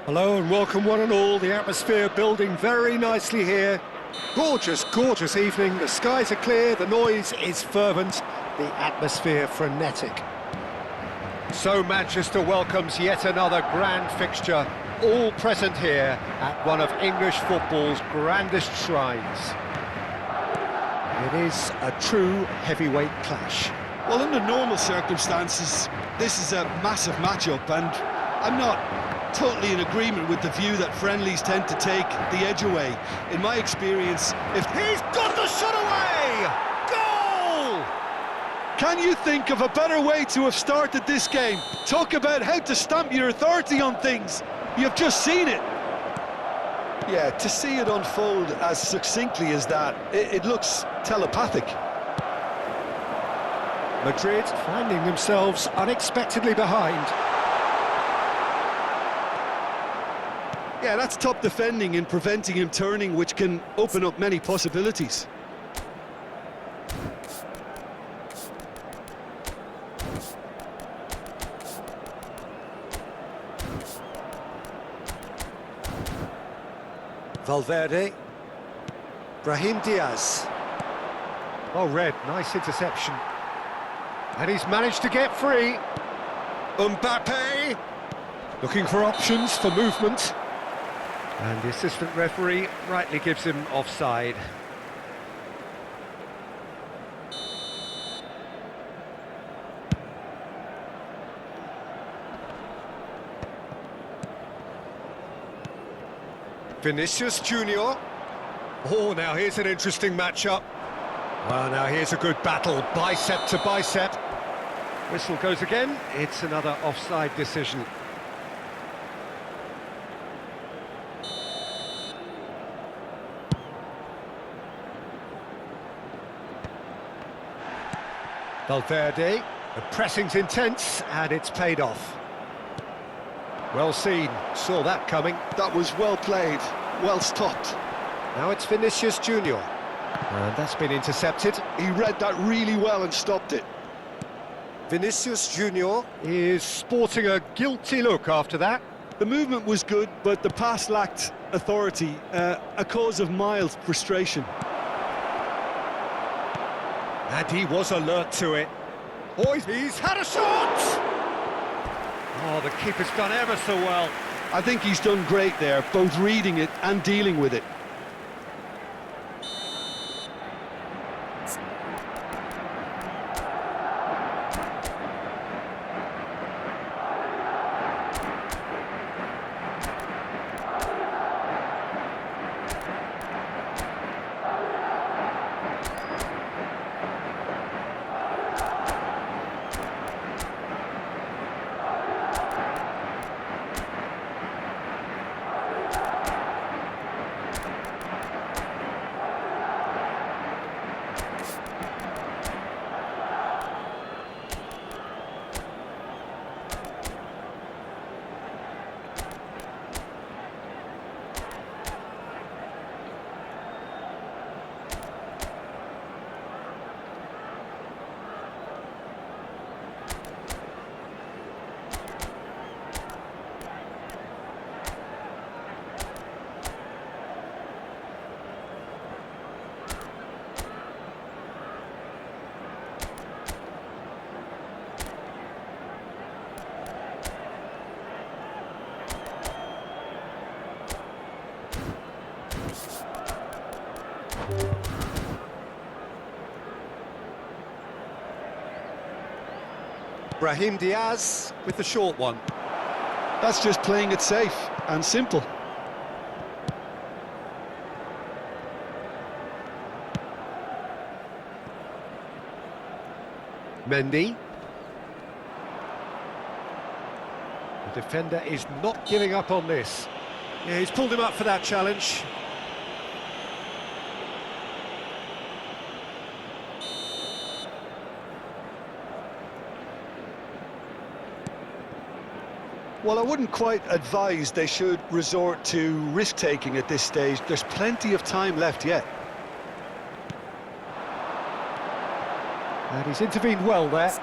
Speaker 1: Hello and welcome one and all. The atmosphere building very nicely here. Gorgeous, gorgeous evening. The skies are clear, the noise is fervent, the atmosphere frenetic. So Manchester welcomes yet another grand fixture, all present here at one of English football's grandest shrines. It is a true heavyweight clash.
Speaker 2: Well, under normal circumstances, this is a massive matchup, and I'm not totally in agreement with the view that friendlies tend to take the edge away. In my experience, if...
Speaker 1: He's got the shot away! Goal!
Speaker 2: Can you think of a better way to have started this game? Talk about how to stamp your authority on things. You've just seen it. Yeah, to see it unfold as succinctly as that, it looks telepathic.
Speaker 1: Madrid finding themselves unexpectedly behind.
Speaker 2: Yeah, that's top defending in preventing him turning, which can open up many possibilities.
Speaker 1: Valverde. Brahim Diaz. Well read, nice interception. And he's managed to get free. Mbappe! Looking for options for movement. And the assistant referee rightly gives him offside. Vinicius Junior. Oh, now here's an interesting matchup. Well, now here's a good battle, bicep to bicep. Whistle goes again, it's another offside decision. Valverde, the pressing's intense and it's paid off. Well seen, saw that coming.
Speaker 2: That was well played, well stopped.
Speaker 1: Now it's Vinicius Junior. And that's been intercepted.
Speaker 2: He read that really well and stopped it.
Speaker 1: Vinicius Junior is sporting a guilty look after that.
Speaker 2: The movement was good, but the pass lacked authority, a cause of mild frustration.
Speaker 1: And he was alert to it. Oh, he's had a shot! Oh, the keeper's done ever so well.
Speaker 2: I think he's done great there, both reading it and dealing with it.
Speaker 1: Brahim Diaz with the short one.
Speaker 2: That's just playing it safe and simple.
Speaker 1: Mendy. The defender is not giving up on this. Yeah, he's pulled him up for that challenge.
Speaker 2: Well, I wouldn't quite advise they should resort to risk-taking at this stage. There's plenty of time left yet.
Speaker 1: And he's intervened well there.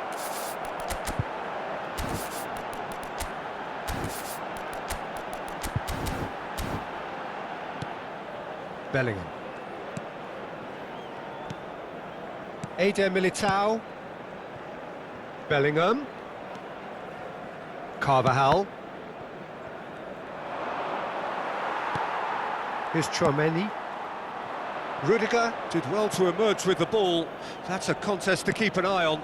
Speaker 1: Bellingham. Eder Militao. Bellingham. Carvajal. Here's Tchouaméni. Rudiger did well to emerge with the ball. That's a contest to keep an eye on.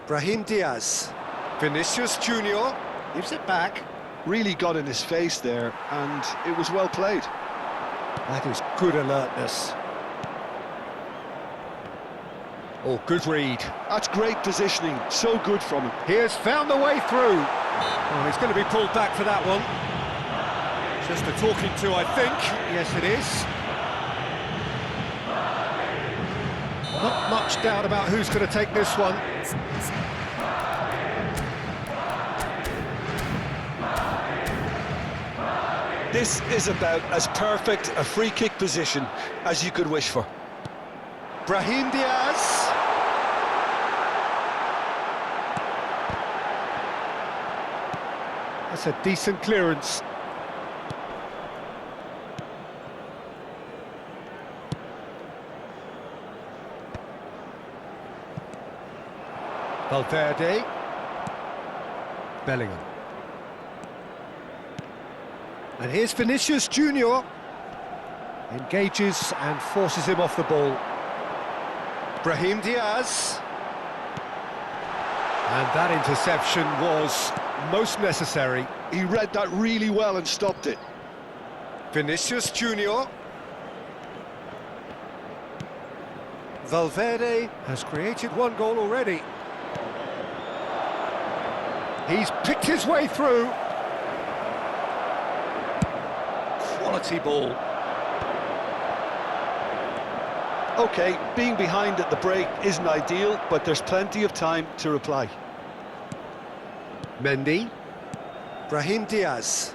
Speaker 1: Brahim Diaz. Vinicius Junior gives it back.
Speaker 2: Really got in his face there, and it was well played.
Speaker 1: That is good alertness. Oh, good read.
Speaker 2: That's great positioning, so good from him.
Speaker 1: He has found the way through. Oh, he's going to be pulled back for that one. Just a talking to, I think. Yes, it is. Not much doubt about who's going to take this one.
Speaker 2: This is about as perfect a free kick position as you could wish for.
Speaker 1: Brahim Diaz. That's a decent clearance. Valverde. Bellingham. And here's Vinicius Junior. Engages and forces him off the ball. Brahim Diaz. And that interception was most necessary.
Speaker 2: He read that really well and stopped it.
Speaker 1: Vinicius Junior. Valverde has created one goal already. He's picked his way through. Quality ball.
Speaker 2: OK, being behind at the break isn't ideal, but there's plenty of time to reply.
Speaker 1: Mendy. Brahim Diaz.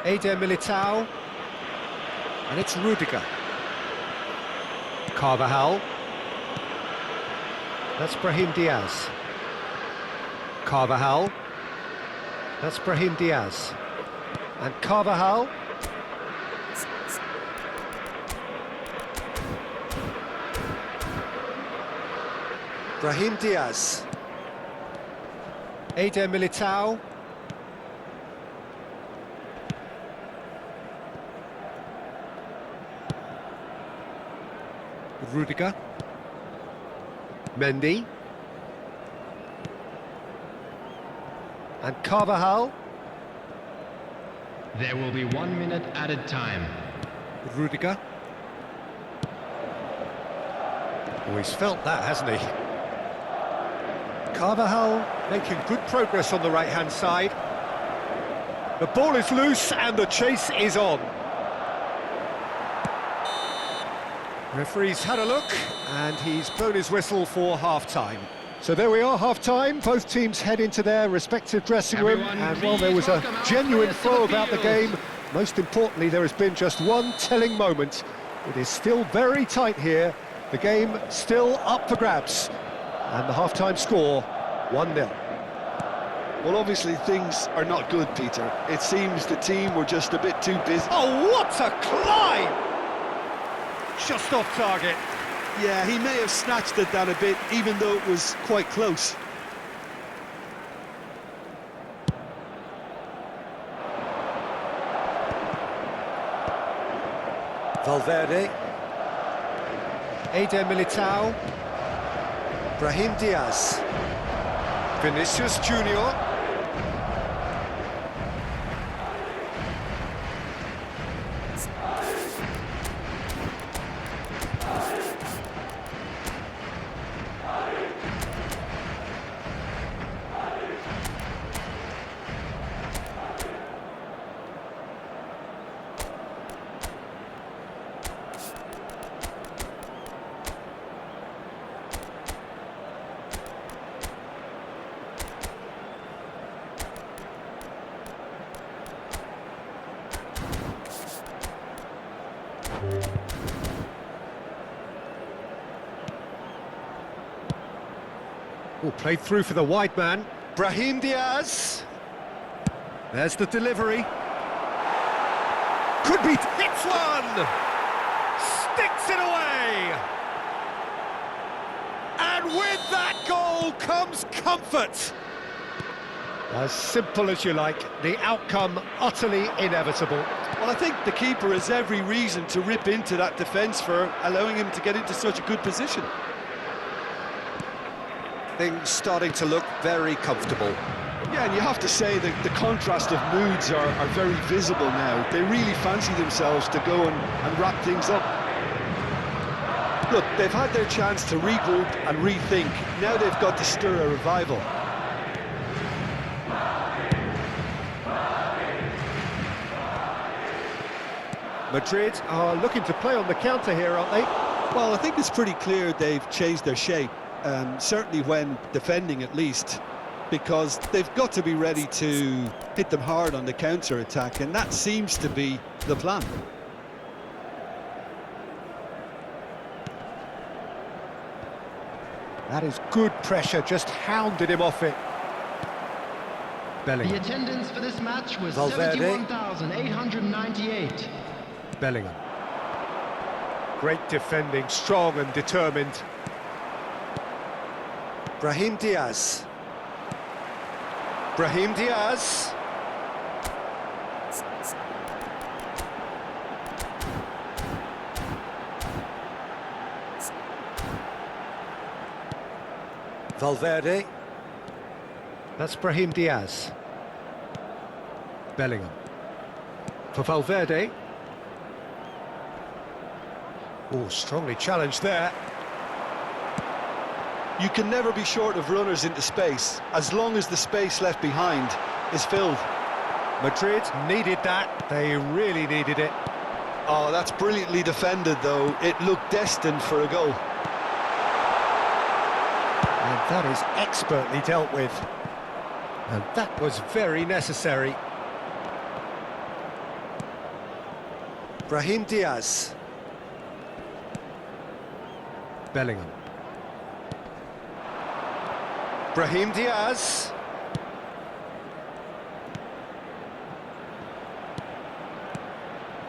Speaker 1: Eder Militao, and it's Rudiger. Carvajal. That's Brahim Diaz. Carvajal. That's Brahim Diaz. And Carvajal. Brahim Diaz. Eder Militao. Rudiger. Mendy. And Carvajal.
Speaker 3: There will be 1 minute added time.
Speaker 1: Rudiger. Oh, he's felt that, hasn't he? Carvajal making good progress on the right-hand side. The ball is loose and the chase is on. Referee's had a look, and he's blown his whistle for half-time. So there we are, half-time. Both teams head into their respective dressing room, and while there was a genuine flow about the game, most importantly, there has been just one telling moment. It is still very tight here. The game still up for grabs, and the half-time score, 1-0.
Speaker 2: Well, obviously things are not good, Peter. It seems the team were just a bit too busy.
Speaker 1: Oh, what a climb! Just off target.
Speaker 2: Yeah, he may have snatched at that a bit, even though it was quite close.
Speaker 1: Valverde. Eder Militao. Brahim Diaz. Vinicius Junior. Oh, played through for the wide man. Brahim Diaz. There's the delivery. Could be... hits one! Sticks it away! And And with that goal comes comfort. As simple as you like, the outcome utterly inevitable.
Speaker 2: Well, I think the keeper has every reason to rip into that defence for allowing him to get into such a good position.
Speaker 1: Things starting to look very comfortable.
Speaker 2: Yeah, and you have to say that the contrast of moods are very visible now. They really fancy themselves to go and wrap things up. Look, they've had their chance to regroup and rethink. Now they've got to stir a revival.
Speaker 1: Madrid are looking to play on the counter here, aren't they?
Speaker 2: Well, I think it's pretty clear they've changed their shape, certainly when defending at least, because they've got to be ready to hit them hard on the counter-attack, and that seems to be the plan.
Speaker 1: That is good pressure, just hounded him off it.
Speaker 3: The attendance for this match was
Speaker 1: Valverde.
Speaker 3: 71,898.
Speaker 1: Bellingham. Great defending, strong and determined. Brahim Diaz. Brahim Diaz. Valverde. That's Brahim Diaz. Bellingham. For Valverde. Oh, strongly challenged there.
Speaker 2: You can never be short of runners into space, as long as the space left behind is filled.
Speaker 1: Madrid needed that. They really needed it.
Speaker 2: Oh, that's brilliantly defended, though. It looked destined for a goal.
Speaker 1: And that is expertly dealt with. And that was very necessary. Brahim Diaz. Bellingham. Brahim Diaz.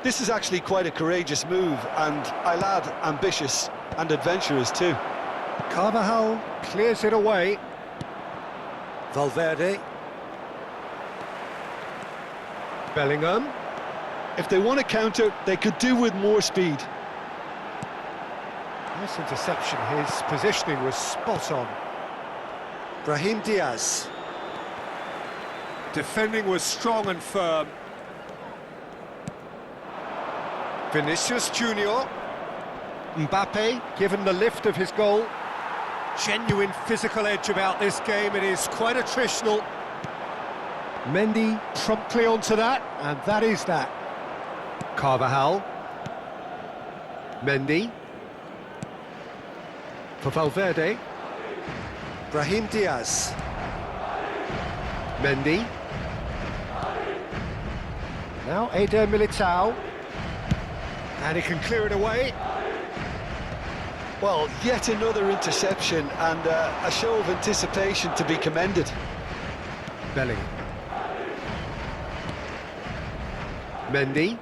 Speaker 2: This is actually quite a courageous move, and I'll add ambitious and adventurous too.
Speaker 1: Carvajal clears it away. Valverde. Bellingham.
Speaker 2: If they want to counter, they could do with more speed.
Speaker 1: Nice interception, his positioning was spot on. Brahim Diaz. Defending was strong and firm. Vinicius Junior. Mbappe, given the lift of his goal. Genuine physical edge about this game, it is quite attritional. Mendy promptly onto that, and that is that. Carvajal. Mendy. For Valverde. Brahim Diaz. Mendy. Now Eder Militao. And he can clear it away.
Speaker 2: Well, yet another interception and a show of anticipation to be commended.
Speaker 1: Bellingham. Mendy.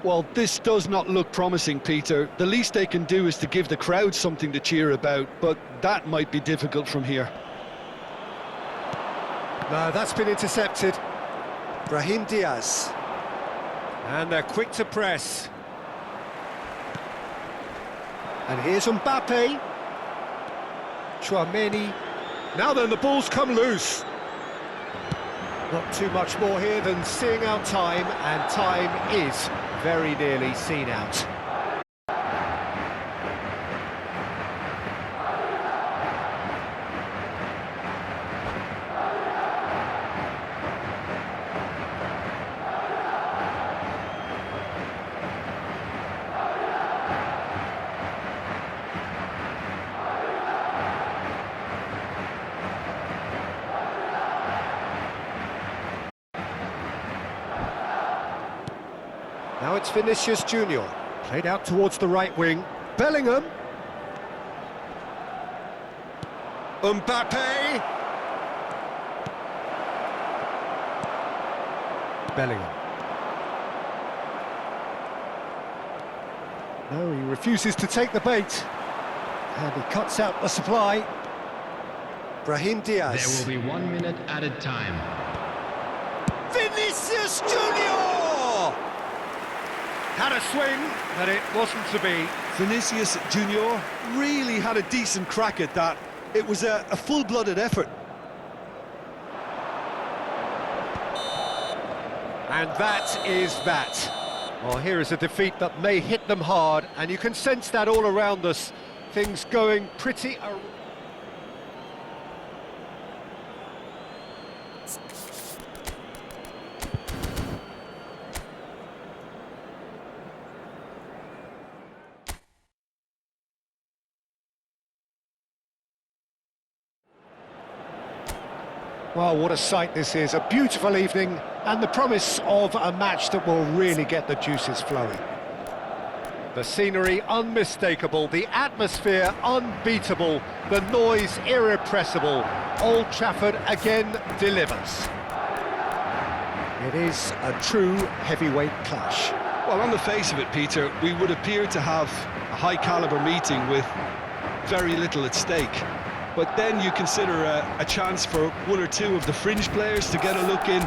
Speaker 2: Well, this does not look promising, Peter. The least they can do is to give the crowd something to cheer about, but that might be difficult from here.
Speaker 1: No, that's been intercepted. Brahim Diaz. And they're quick to press. And here's Mbappe. Tchouameni. Now then, the ball's come loose. Not too much more here than seeing out time, and time is very nearly seen out. Now it's Vinicius Junior, played out towards the right wing. Bellingham. Mbappe. Bellingham. No, he refuses to take the bait. And he cuts out the supply. Brahim
Speaker 3: There
Speaker 1: Diaz.
Speaker 3: will be 1 minute added time.
Speaker 1: Vinicius Junior! Had a swing, but it wasn't to be.
Speaker 2: Vinicius Junior really had a decent crack at that. It was a full-blooded effort.
Speaker 1: And that is that. Well, here is a defeat that may hit them hard, and you can sense that all around us. Things going pretty... Well, what a sight this is. A beautiful evening and the promise of a match that will really get the juices flowing. The scenery unmistakable, the atmosphere unbeatable, the noise irrepressible. Old Trafford again delivers. It is a true heavyweight clash.
Speaker 2: Well, on the face of it, Peter, we would appear to have a high-caliber meeting with very little at stake. But then you consider a chance for one or two of the fringe players to get a look in,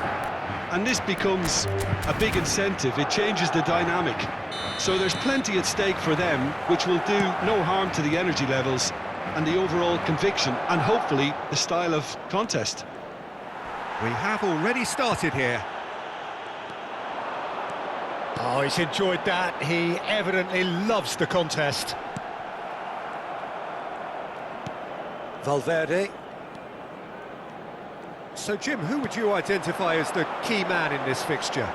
Speaker 2: and this becomes a big incentive. It changes the dynamic. So there's plenty at stake for them, which will do no harm to the energy levels and the overall conviction, and hopefully the style of contest.
Speaker 1: We have already started here. Oh, he's enjoyed that. He evidently loves the contest. Valverde. So, Jim, who would you identify as the key man in this fixture?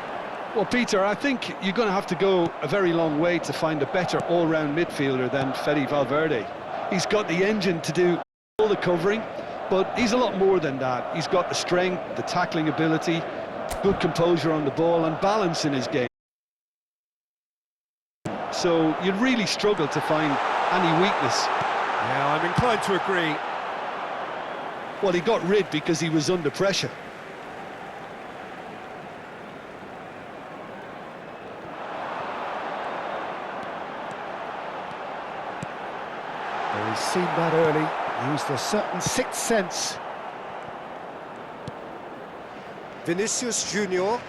Speaker 2: Well, Peter, I think you're going to have to go a very long way to find a better all-round midfielder than Fede Valverde. He's got the engine to do all the covering, but he's a lot more than that. He's got the strength, the tackling ability, good composure on the ball and balance in his game. So you'd really struggle to find any weakness.
Speaker 1: Yeah, I'm inclined to agree.
Speaker 2: Well, he got rid because he was under pressure.
Speaker 1: Well, he's seen that early, used a certain sixth sense. Vinicius Junior.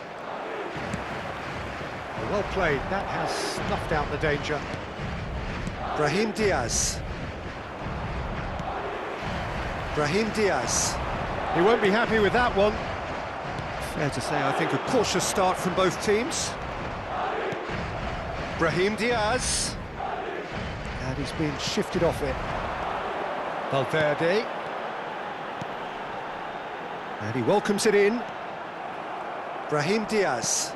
Speaker 1: Well played, that has snuffed out the danger. Brahim Diaz. Brahim Diaz. He won't be happy with that one. Fair to say, I think a cautious start from both teams. Brahim Diaz. And he's been shifted off it. Valverde. And he welcomes it in. Brahim Diaz.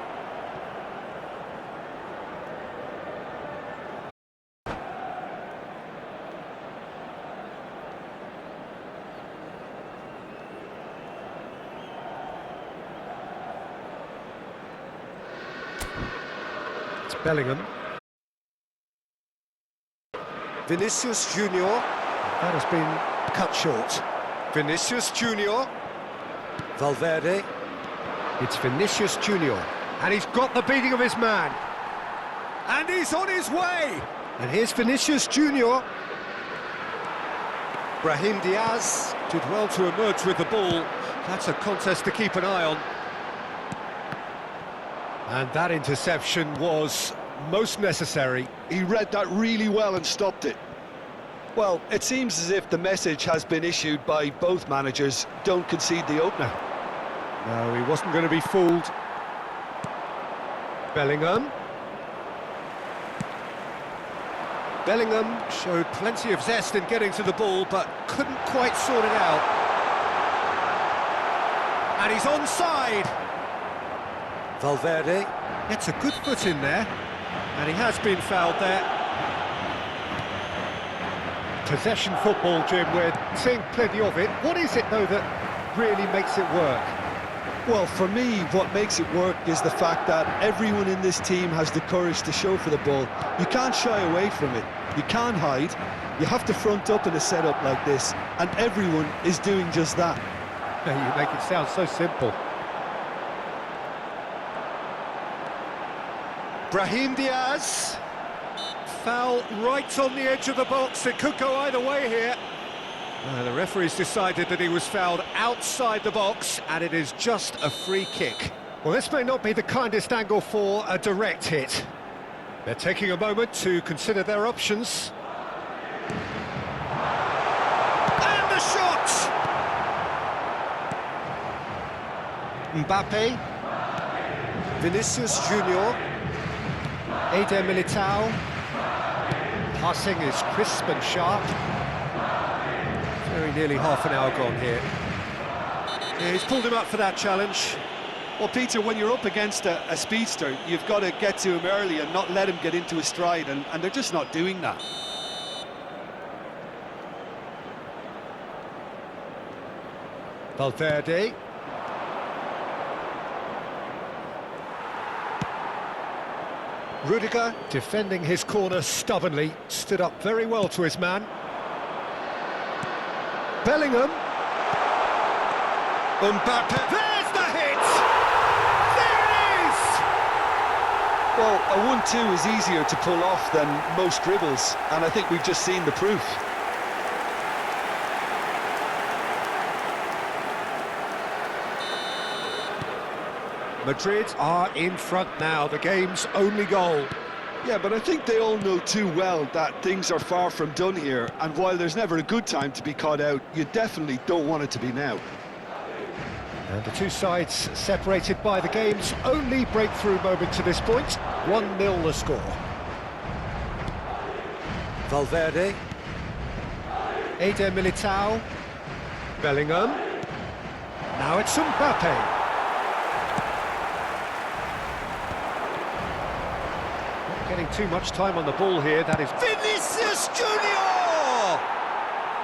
Speaker 1: It's Bellingham. Vinicius Junior. That has been cut short. Vinicius Junior. Valverde. It's Vinicius Junior. And he's got the beating of his man. And he's on his way. And here's Vinicius Junior. Brahim Diaz did well to emerge with the ball. That's a contest to keep an eye on. And that interception was most necessary.
Speaker 2: He read that really well and stopped it. Well, it seems as if the message has been issued by both managers: don't concede the opener.
Speaker 1: No, he wasn't going to be fooled. Bellingham. Bellingham showed plenty of zest in getting to the ball, but couldn't quite sort it out. And he's onside. Valverde gets a good foot in there, and he has been fouled there. Possession football, Jim, we're seeing plenty of it. What is it, though, that really makes it work?
Speaker 2: Well, for me, what makes it work is the fact that everyone in this team has the courage to show for the ball. You can't shy away from it. You can't hide. You have to front up in a setup like this, and everyone is doing just that.
Speaker 1: You make it sound so simple. Brahim Diaz. Foul right on the edge of the box. It could go either way here. The referee's decided that he was fouled outside the box, and it is just a free kick. Well, this may not be the kindest angle for a direct hit. They're taking a moment to consider their options. And the shot! Mbappe. Vinicius Junior. Eder Militao. Passing is crisp and sharp. Very nearly half an hour gone here. Yeah, he's pulled him up for that challenge.
Speaker 2: Well, Peter, when you're up against a speedster, you've got to get to him early and not let him get into a stride, and they're just not doing that.
Speaker 1: Valverde. Rudiger, defending his corner stubbornly, stood up very well to his man. Bellingham. Mbappe. There's the hit! There it is!
Speaker 2: Well, a 1-2 is easier to pull off than most dribbles, and I think we've just seen the proof.
Speaker 1: Madrid are in front now, the game's only goal.
Speaker 2: Yeah, but I think they all know too well that things are far from done here, and while there's never a good time to be caught out, you definitely don't want it to be now.
Speaker 1: And the two sides separated by the game's only breakthrough moment to this point. 1-0 the score. Valverde. Eder Militao. Bellingham. Now it's Mbappe. Not getting too much time on the ball here, that is Vinicius Junior!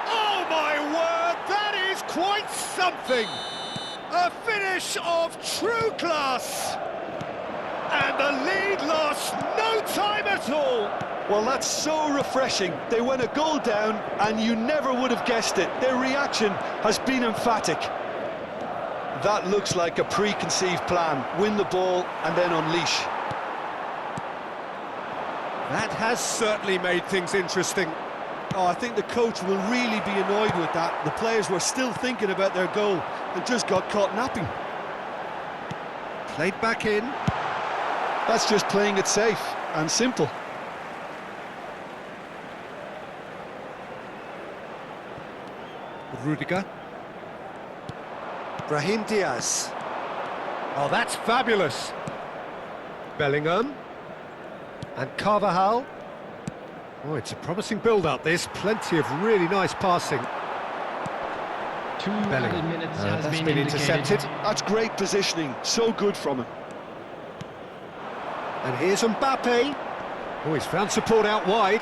Speaker 1: Oh my word, that is quite something! A finish of true class! And the lead lost no time at all!
Speaker 2: Well, that's so refreshing. They went a goal down, and you never would have guessed it. Their reaction has been emphatic. That looks like a preconceived plan. Win the ball and then unleash.
Speaker 1: That has certainly made things interesting.
Speaker 2: Oh, I think the coach will really be annoyed with that. The players were still thinking about their goal and just got caught napping.
Speaker 1: Played back in.
Speaker 2: That's just playing it safe and simple.
Speaker 1: Rudiger. Brahim Diaz. Oh, that's fabulous. Bellingham. And Carvajal. Oh, it's a promising build-up, this. Plenty of really nice passing.
Speaker 3: 2 added minutes has
Speaker 1: that's
Speaker 3: been
Speaker 1: intercepted.
Speaker 2: That's great positioning. So good from him.
Speaker 1: And here's Mbappe. Oh, he's found support out wide.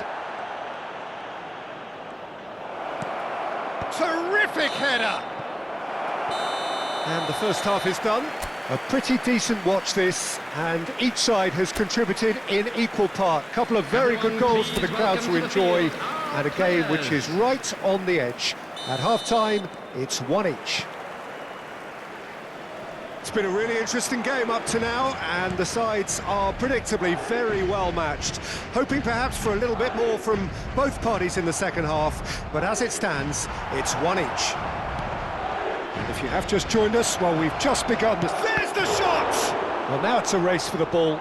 Speaker 1: Terrific header! And the first half is done. A pretty decent watch this, and each side has contributed in equal part. A couple of very good goals for the crowd to enjoy, and a game which is right on the edge. At half-time, it's 1 each. It's been a really interesting game up to now, and the sides are predictably very well matched. Hoping perhaps for a little bit more from both parties in the second half, but as it stands, it's 1 each. And if you have just joined us, well, we've just begun. There's the shot! Well, now it's a race for the ball.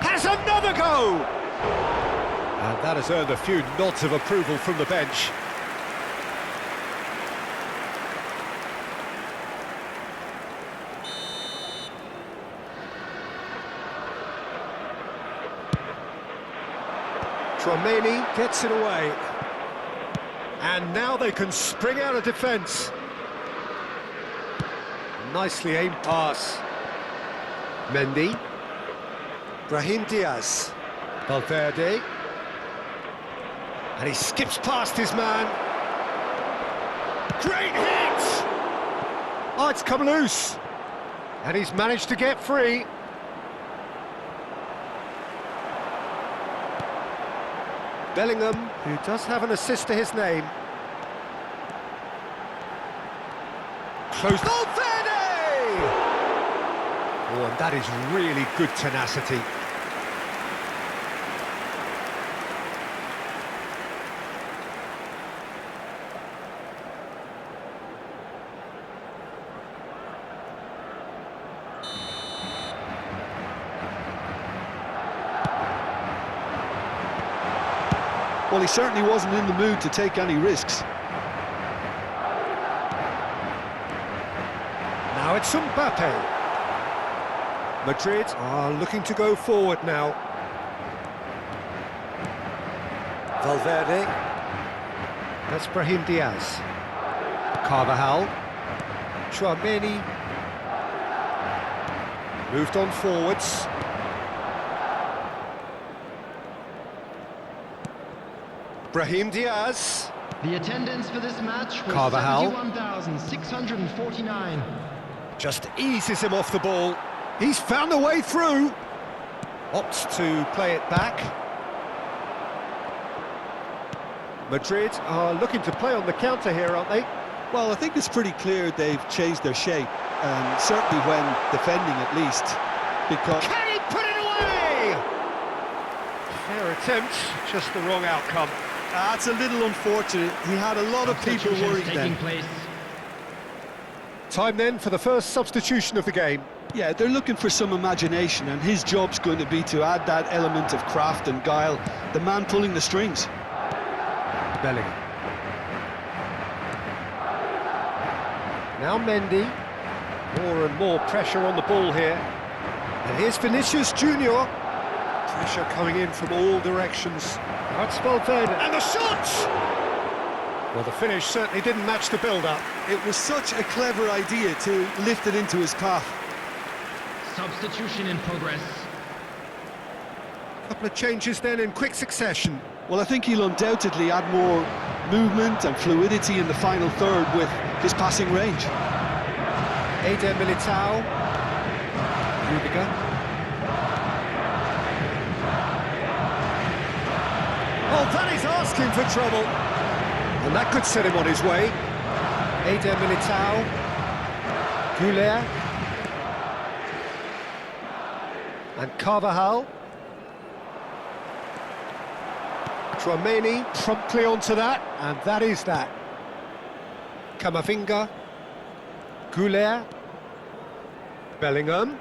Speaker 1: Has another go! And that has earned a few nods of approval from the bench. Treino gets it away. And now they can spring out of defence. Nicely aimed pass. Mendy. Brahim Diaz. Valverde. And he skips past his man. Great hit! Oh, it's come loose. And he's managed to get free. Bellingham, who does have an assist to his name. Close. Valverde! Oh, and that is really good tenacity.
Speaker 2: Well, he certainly wasn't in the mood to take any risks.
Speaker 1: Now it's Mbappe. Madrid are looking to go forward now. Valverde. That's Brahim Diaz. Carvajal. Tchouaméni. Moved on forwards. Brahim Diaz.
Speaker 3: The attendance for this match was
Speaker 1: Carvajal.
Speaker 3: 71,649.
Speaker 1: Just eases him off the ball. He's found a way through. Opts to play it back. Madrid are looking to play on the counter here, aren't they?
Speaker 2: Well, I think it's pretty clear they've changed their shape, certainly when defending at least, because...
Speaker 1: Can he put it away? Fair attempt, just the wrong outcome.
Speaker 2: That's a little unfortunate. He had a lot of people worried then.
Speaker 1: Time then for the first substitution of the game.
Speaker 2: Yeah, they're looking for some imagination, and his job's going to be to add that element of craft and guile, the man pulling the strings.
Speaker 1: Bellingham. Now Mendy. More and more pressure on the ball here. And here's Vinicius Junior. Pressure coming in from all directions. That's Valverde. And the shot! Well, the finish certainly didn't match the build-up.
Speaker 2: It was such a clever idea to lift it into his path.
Speaker 3: Substitution in progress.
Speaker 1: A couple of changes then in quick succession.
Speaker 2: Well, I think he'll undoubtedly add more movement and fluidity in the final third with his passing range.
Speaker 1: Eder Militao. Rudiger. Oh, that is asking for trouble. And that could set him on his way. Eder Militao. Goulet. And Carvajal. Tchouaméni promptly onto that, and that is that. Camavinga. Goulet. Bellingham.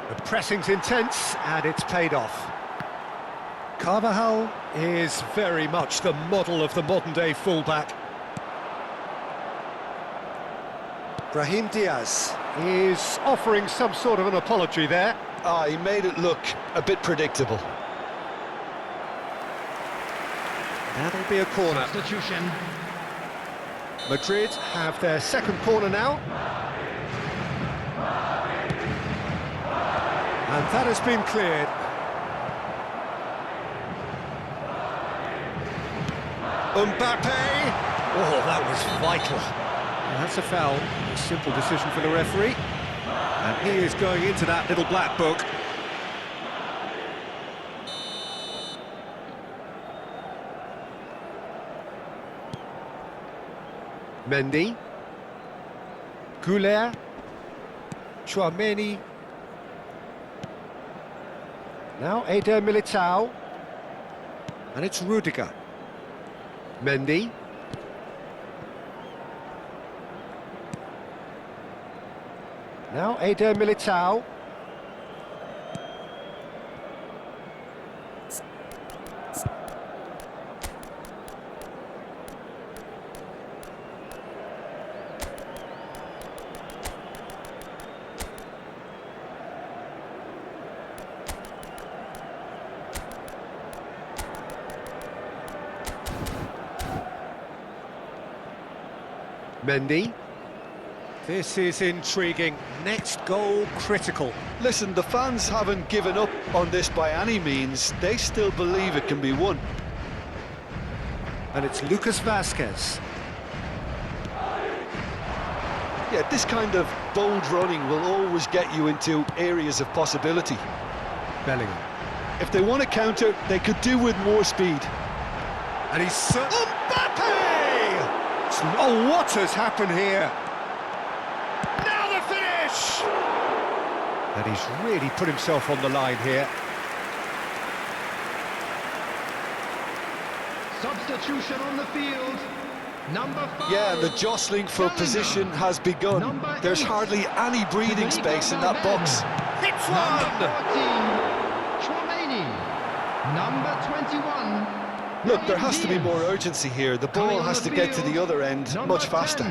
Speaker 1: The pressing's intense, and it's paid off. Carvajal is very much the model of the modern-day fullback. Brahim Diaz is offering some sort of an apology there.
Speaker 2: He made it look a bit predictable.
Speaker 1: That'll be a corner.
Speaker 3: Substitution.
Speaker 1: Madrid have their second corner now. And that has been cleared. Mbappe! Oh, that was vital. And that's a foul. A simple decision for the referee. And he is going into that little black book. Mendy. Goulet. Tchouaméni. Now Eder Militao. And it's Rudiger. Mendy. Now Eder Militao. Mendy. This is intriguing. Next goal critical.
Speaker 2: Listen, the fans haven't given up on this by any means. They still believe it can be won.
Speaker 1: And it's Lucas Vazquez.
Speaker 2: Yeah, this kind of bold running will always get you into areas of possibility.
Speaker 1: Bellingham.
Speaker 2: If they want to counter, they could do with more speed.
Speaker 1: And he's... Mbappe! Oh, what has happened here? Now the finish! And he's really put himself on the line here.
Speaker 3: Substitution on the field. Number 5.
Speaker 2: Yeah, the jostling for position has begun. There's hardly any breathing space in that box.
Speaker 1: Hits
Speaker 3: Number
Speaker 1: one!
Speaker 3: 14, Tchouaméni. Number 21.
Speaker 2: Look, there has to be more urgency here. The ball has to get to the other end much faster.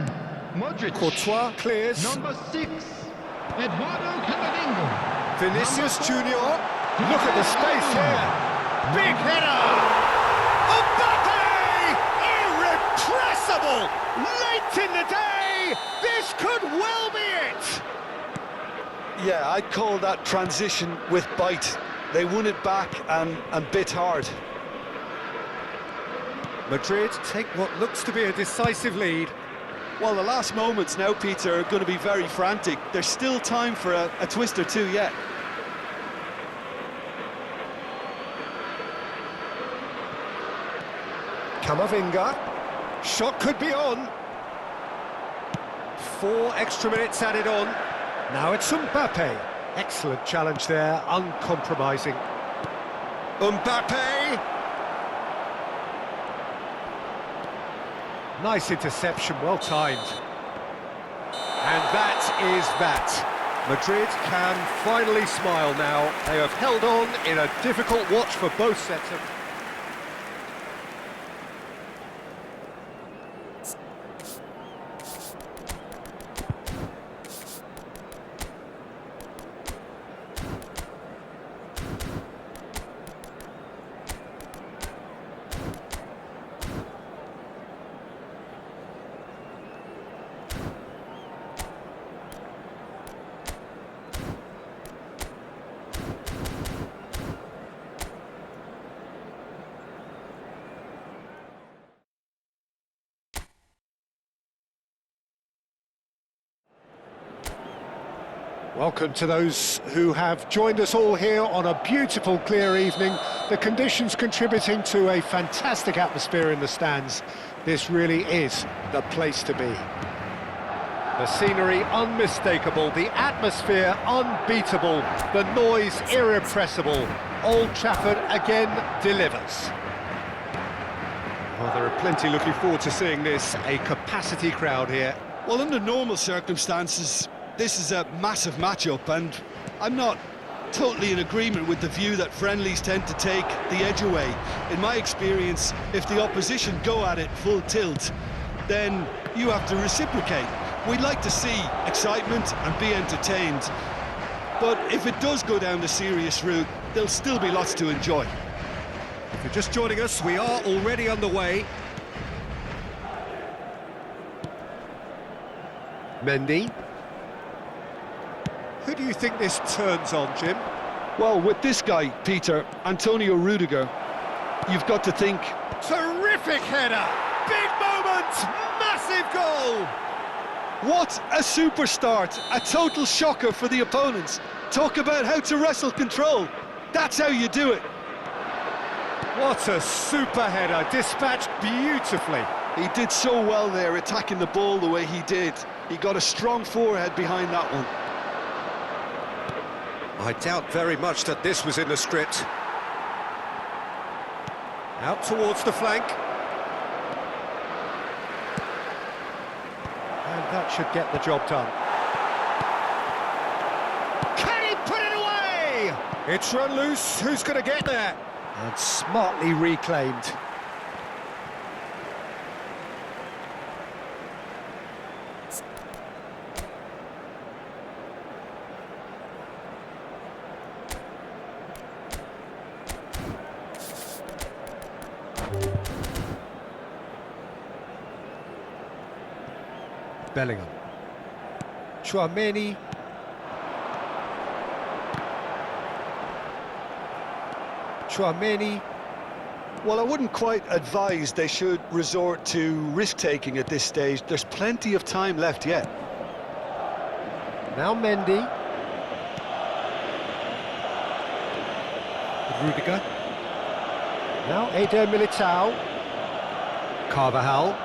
Speaker 3: Modric.
Speaker 1: Courtois clears.
Speaker 3: Number 6. Eduardo Camavinga.
Speaker 1: Vinicius Junior. Look at the space here. Big header. Mbappe! Irrepressible! Late in the day, this could well be it.
Speaker 2: Yeah, I'd call that transition with bite. They won it back and bit hard.
Speaker 1: Madrid take what looks to be a decisive lead.
Speaker 2: Well, the last moments now, Peter, are going to be very frantic. There's still time for a twist or two yet.
Speaker 1: Camavinga. Shot could be on. 4 extra minutes added on. Now it's Mbappe. Excellent challenge there, uncompromising. Mbappe! Nice interception, well timed. And that is that. Madrid can finally smile now. They have held on in a difficult watch for both sets of... Welcome to those who have joined us all here on a beautiful, clear evening. The conditions contributing to a fantastic atmosphere in the stands. This really is the place to be. The scenery unmistakable, the atmosphere unbeatable, the noise irrepressible. Old Trafford again delivers. Well, there are plenty looking forward to seeing this, a capacity crowd here.
Speaker 2: Well, under normal circumstances, this is a massive matchup, and I'm not totally in agreement with the view that friendlies tend to take the edge away. In my experience, if the opposition go at it full tilt, then you have to reciprocate. We'd like to see excitement and be entertained, but if it does go down the serious route, there'll still be lots to enjoy.
Speaker 1: If you're just joining us, we are already underway. Mendy. Who do you think this turns on, Jim?
Speaker 2: Well, with this guy, Peter, Antonio Rudiger, you've got to think...
Speaker 1: Terrific header! Big moment! Massive goal!
Speaker 2: What a super start! A total shocker for the opponents. Talk about how to wrestle control. That's how you do it.
Speaker 1: What a super header, dispatched beautifully.
Speaker 2: He did so well there, attacking the ball the way he did. He got a strong forehead behind that one.
Speaker 1: I doubt very much that this was in the script. Out towards the flank. And that should get the job done. Can he put it away? It's run loose, who's going to get there? And smartly reclaimed. Bellingham. Tchouaméni. Tchouaméni.
Speaker 2: Well, I wouldn't quite advise they should resort to risk-taking at this stage. There's plenty of time left yet.
Speaker 1: Now Mendy. Rudiger. Now Eder Militao. Carvajal.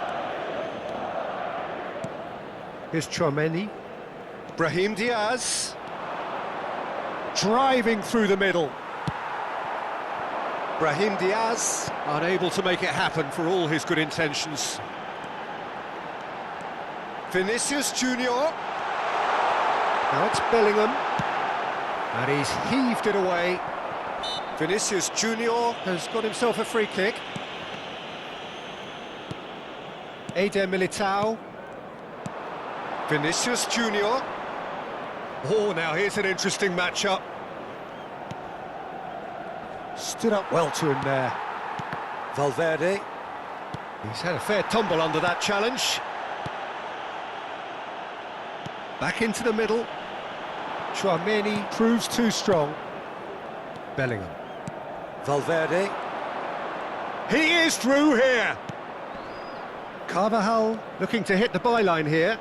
Speaker 1: Here's Tchouaméni. Brahim Diaz. Driving through the middle. Brahim Diaz, unable to make it happen for all his good intentions. Vinicius Junior. Now it's Bellingham. And he's heaved it away. Vinicius Junior has got himself a free kick. Eder Militao. Vinicius Junior. Oh, now here's an interesting matchup. Stood up well to him there. Valverde. He's had a fair tumble under that challenge. Back into the middle. Tchouameni proves too strong. Bellingham. Valverde. He is through here. Carvajal looking to hit the byline here.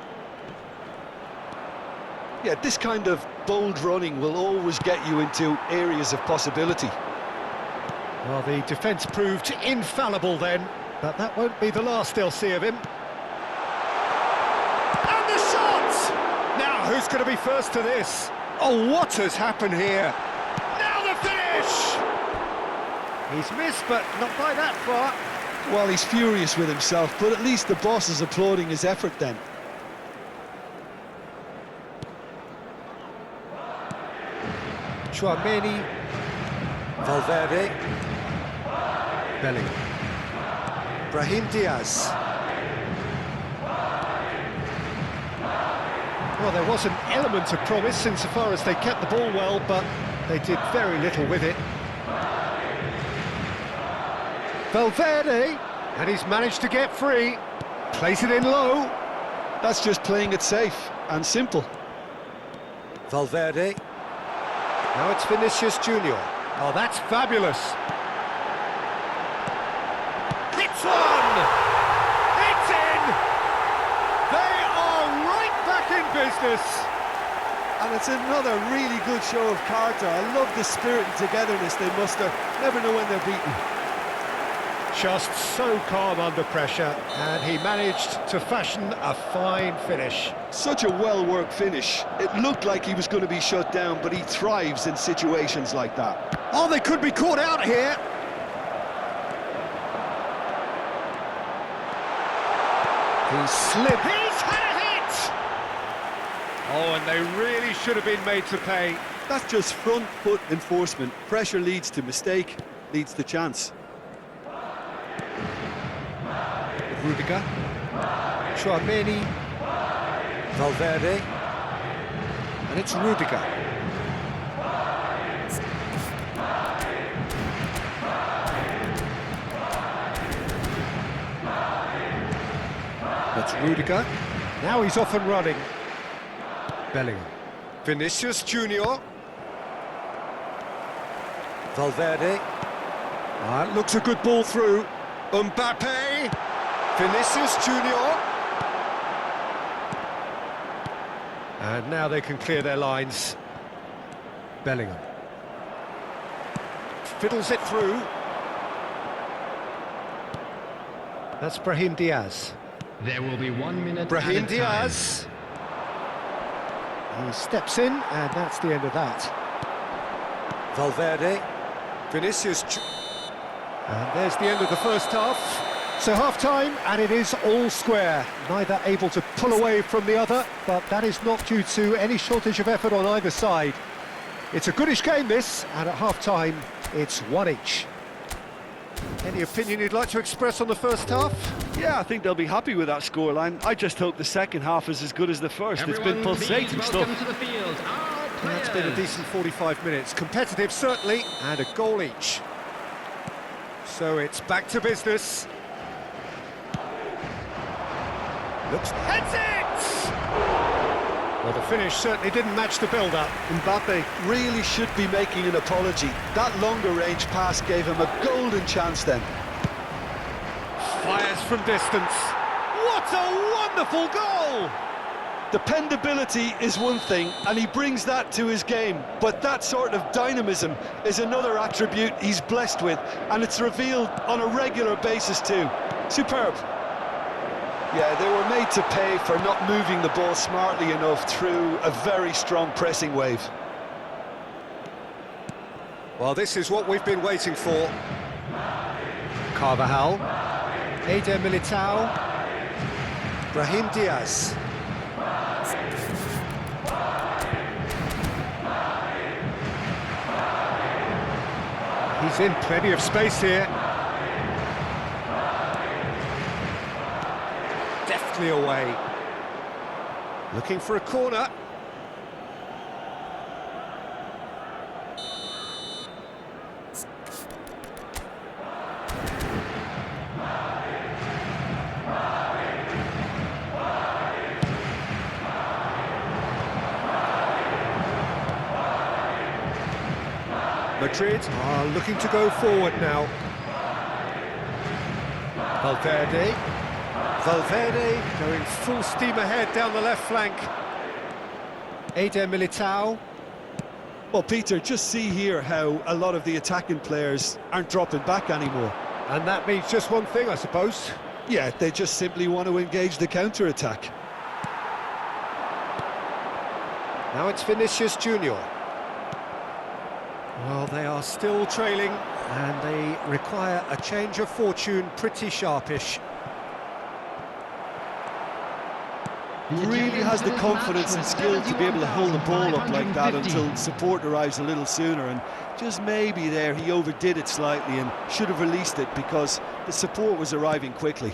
Speaker 2: Yeah, this kind of bold running will always get you into areas of possibility.
Speaker 1: Well, the defence proved infallible then, but that won't be the last they'll see of him. And the shot! Now, who's going to be first to this? Oh, what has happened here? Now the finish! He's missed, but not by that far.
Speaker 2: Well, he's furious with himself, but at least the boss is applauding his effort then.
Speaker 1: Tchouameni. Valverde. Bellingham. Brahim Diaz. Well, there was an element of promise insofar as they kept the ball well, but they did very little with it. Valverde, and he's managed to get free. Plays it in low.
Speaker 2: That's just playing it safe and simple.
Speaker 1: Valverde. Now it's Vinicius Junior. Oh, that's fabulous. Hits one! It's in! They are right back in business.
Speaker 2: And it's another really good show of character. I love the spirit and togetherness they muster. Never know when they're beaten.
Speaker 1: Just so calm under pressure, and he managed to fashion a fine finish.
Speaker 2: Such a well-worked finish. It looked like he was going to be shut down, but he thrives in situations like that.
Speaker 1: Oh, they could be caught out here. He slipped. He's had a hit! Oh, and they really should have been made to pay.
Speaker 2: That's just front foot enforcement. Pressure leads to mistake, leads to chance.
Speaker 1: Rudiger. Tchouameni. Valverde. And it's Rudiger. That's Rudiger. Now he's off and running. Bellingham. Vinicius Junior. Valverde. That looks a good ball through. Mbappe. Vinicius Junior. And now they can clear their lines. Bellingham. Fiddles it through. That's Brahim Diaz.
Speaker 3: There will be 1 minute.
Speaker 1: Brahim
Speaker 3: at a
Speaker 1: Diaz. He steps in, and that's the end of that. Valverde. Vinicius. And there's the end of the first half. So half-time, and it is all square. Neither able to pull away from the other, but that is not due to any shortage of effort on either side. It's a goodish game, this, and at half-time, it's one each. Any opinion you'd like to express on the first half?
Speaker 2: Yeah, I think they'll be happy with that scoreline. I just hope the second half is as good as the first.
Speaker 3: Everyone,
Speaker 2: it's been pulsating
Speaker 3: please
Speaker 2: stuff.
Speaker 3: welcome to the field, our
Speaker 1: And that's been a
Speaker 3: players.
Speaker 1: decent 45 minutes. Competitive, certainly, and a goal each. So it's back to business. Looks... Heads it! Well, the finish certainly didn't match the build-up.
Speaker 2: Mbappe really should be making an apology. That longer range pass gave him a golden chance then.
Speaker 1: Fires from distance. What a wonderful goal!
Speaker 2: Dependability is one thing, and he brings that to his game, but that sort of dynamism is another attribute he's blessed with, and it's revealed on a regular basis too. Superb. Yeah, they were made to pay for not moving the ball smartly enough through a very strong pressing wave.
Speaker 1: Well, this is what we've been waiting for. Carvajal. Eder Militao. Brahim Diaz. He's in plenty of space here. Deftly away. Looking for a corner. Madrid are looking to go forward now. Valverde going full steam ahead down the left flank. Eder Militao.
Speaker 2: Well, Peter, just see here how a lot of the attacking players aren't dropping back anymore.
Speaker 1: And that means just one thing, I suppose.
Speaker 2: Yeah, they just simply want to engage the counter-attack.
Speaker 1: Now it's Vinicius Junior. Well, they are still trailing, and they require a change of fortune pretty sharpish.
Speaker 2: He really has the confidence and skill to be able to hold the ball up like that until support arrives a little sooner, and just maybe there he overdid it slightly and should have released it because the support was arriving quickly.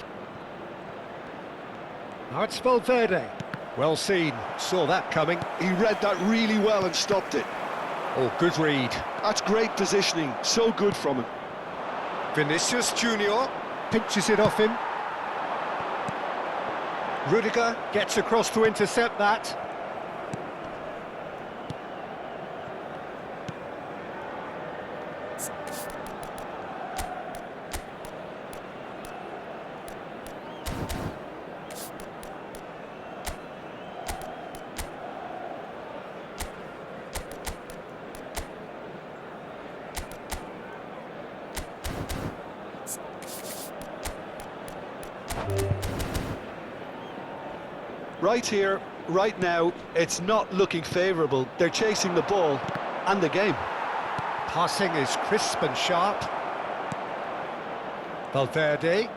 Speaker 1: Now it's Valverde. Well seen, saw that coming.
Speaker 2: He read that really well and stopped it.
Speaker 1: Oh, good read.
Speaker 2: That's great positioning, so good from him.
Speaker 1: Vinicius Junior pinches it off him. Rudiger gets across to intercept that.
Speaker 2: Right here, right now, it's not looking favourable. They're chasing the ball and the game.
Speaker 1: Passing is crisp and sharp. Valverde.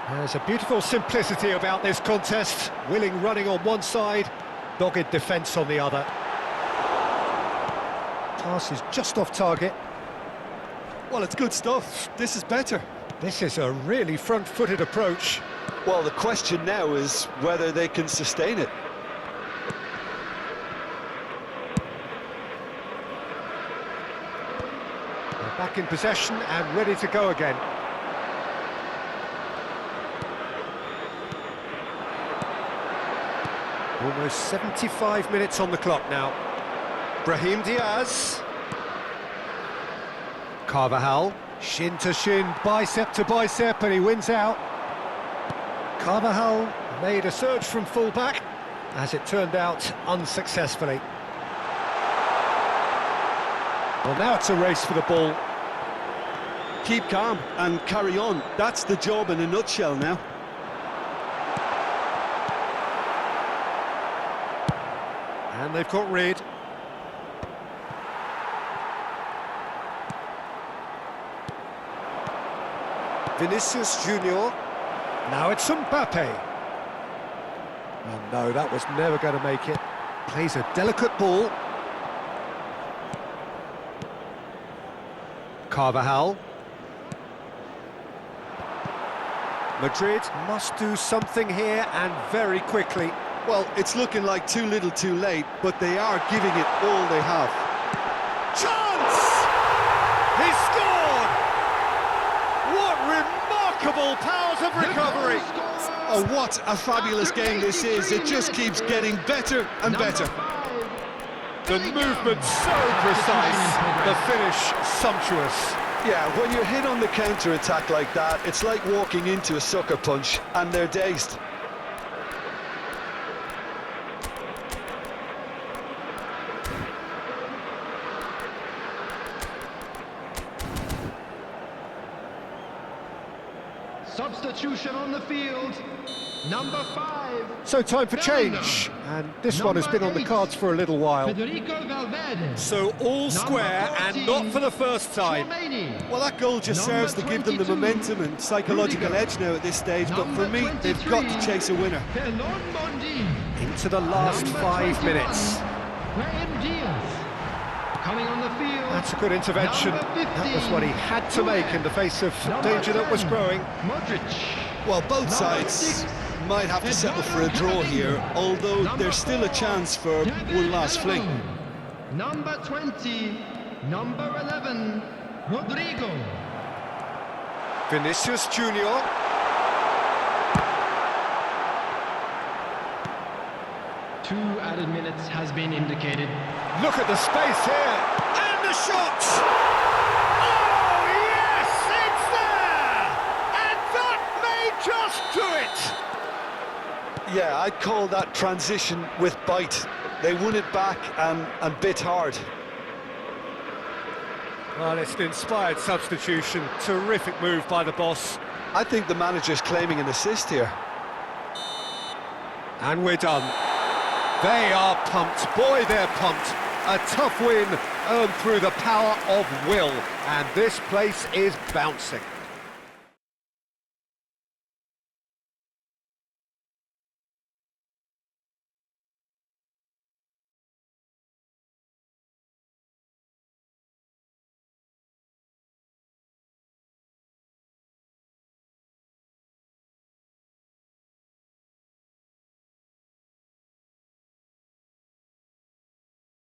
Speaker 1: There's a beautiful simplicity about this contest. Willing running on one side, dogged defence on the other. Pass is just off target.
Speaker 2: Well, it's good stuff. This is better.
Speaker 1: This is a really front-footed approach.
Speaker 2: Well, the question now is whether they can sustain it.
Speaker 1: They're back in possession and ready to go again. Almost 75 minutes on the clock now. Brahim Diaz. Carvajal. Shin to shin, bicep to bicep, and he wins out. Carvajal made a surge from full-back, as it turned out, unsuccessfully. Well, now it's a race for the ball.
Speaker 2: Keep calm and carry on. That's the job in a nutshell now.
Speaker 1: And they've got rid. Vinicius Junior. Now it's Mbappe. Oh no, that was never going to make it. Plays a delicate ball. Carvajal. Madrid must do something here, and very quickly.
Speaker 2: Well, it's looking like too little too late, but they are giving it all they have.
Speaker 1: Chance! He scored! What remarkable powers of recovery!
Speaker 2: Oh, what a fabulous game this is. It just keeps getting better and better.
Speaker 1: The movement so precise, the finish sumptuous.
Speaker 2: Yeah, when you're hit on the counter-attack like that, it's like walking into a sucker punch, and they're dazed.
Speaker 3: Substitution on the field, number 5.
Speaker 1: So time for change, and this one has been on the cards for a little while. So all square, and not for the first time.
Speaker 2: Well, that goal just serves to give them the momentum and psychological edge now at this stage, but for me, they've got to chase a winner.
Speaker 1: Into the last 5 minutes.
Speaker 3: Coming on the field.
Speaker 1: That's a good intervention. That was what he had to make in the face of danger that was growing.
Speaker 3: Modric.
Speaker 2: Well, both sides might have to settle for a draw here, although there's still a chance for one last fling.
Speaker 3: Number 20, number 11, Rodrigo.
Speaker 1: Vinicius Junior.
Speaker 3: Two added minutes has been indicated.
Speaker 1: Look at the space here. And the shot! Oh, yes! It's there! And that may just do it!
Speaker 2: Yeah, I'd call that transition with bite. They won it back and bit hard.
Speaker 1: Well, it's an inspired substitution. Terrific move by the boss.
Speaker 2: I think the manager's claiming an assist here.
Speaker 1: And we're done. They are pumped. Boy, they're pumped. A tough win earned through the power of will. And this place is bouncing.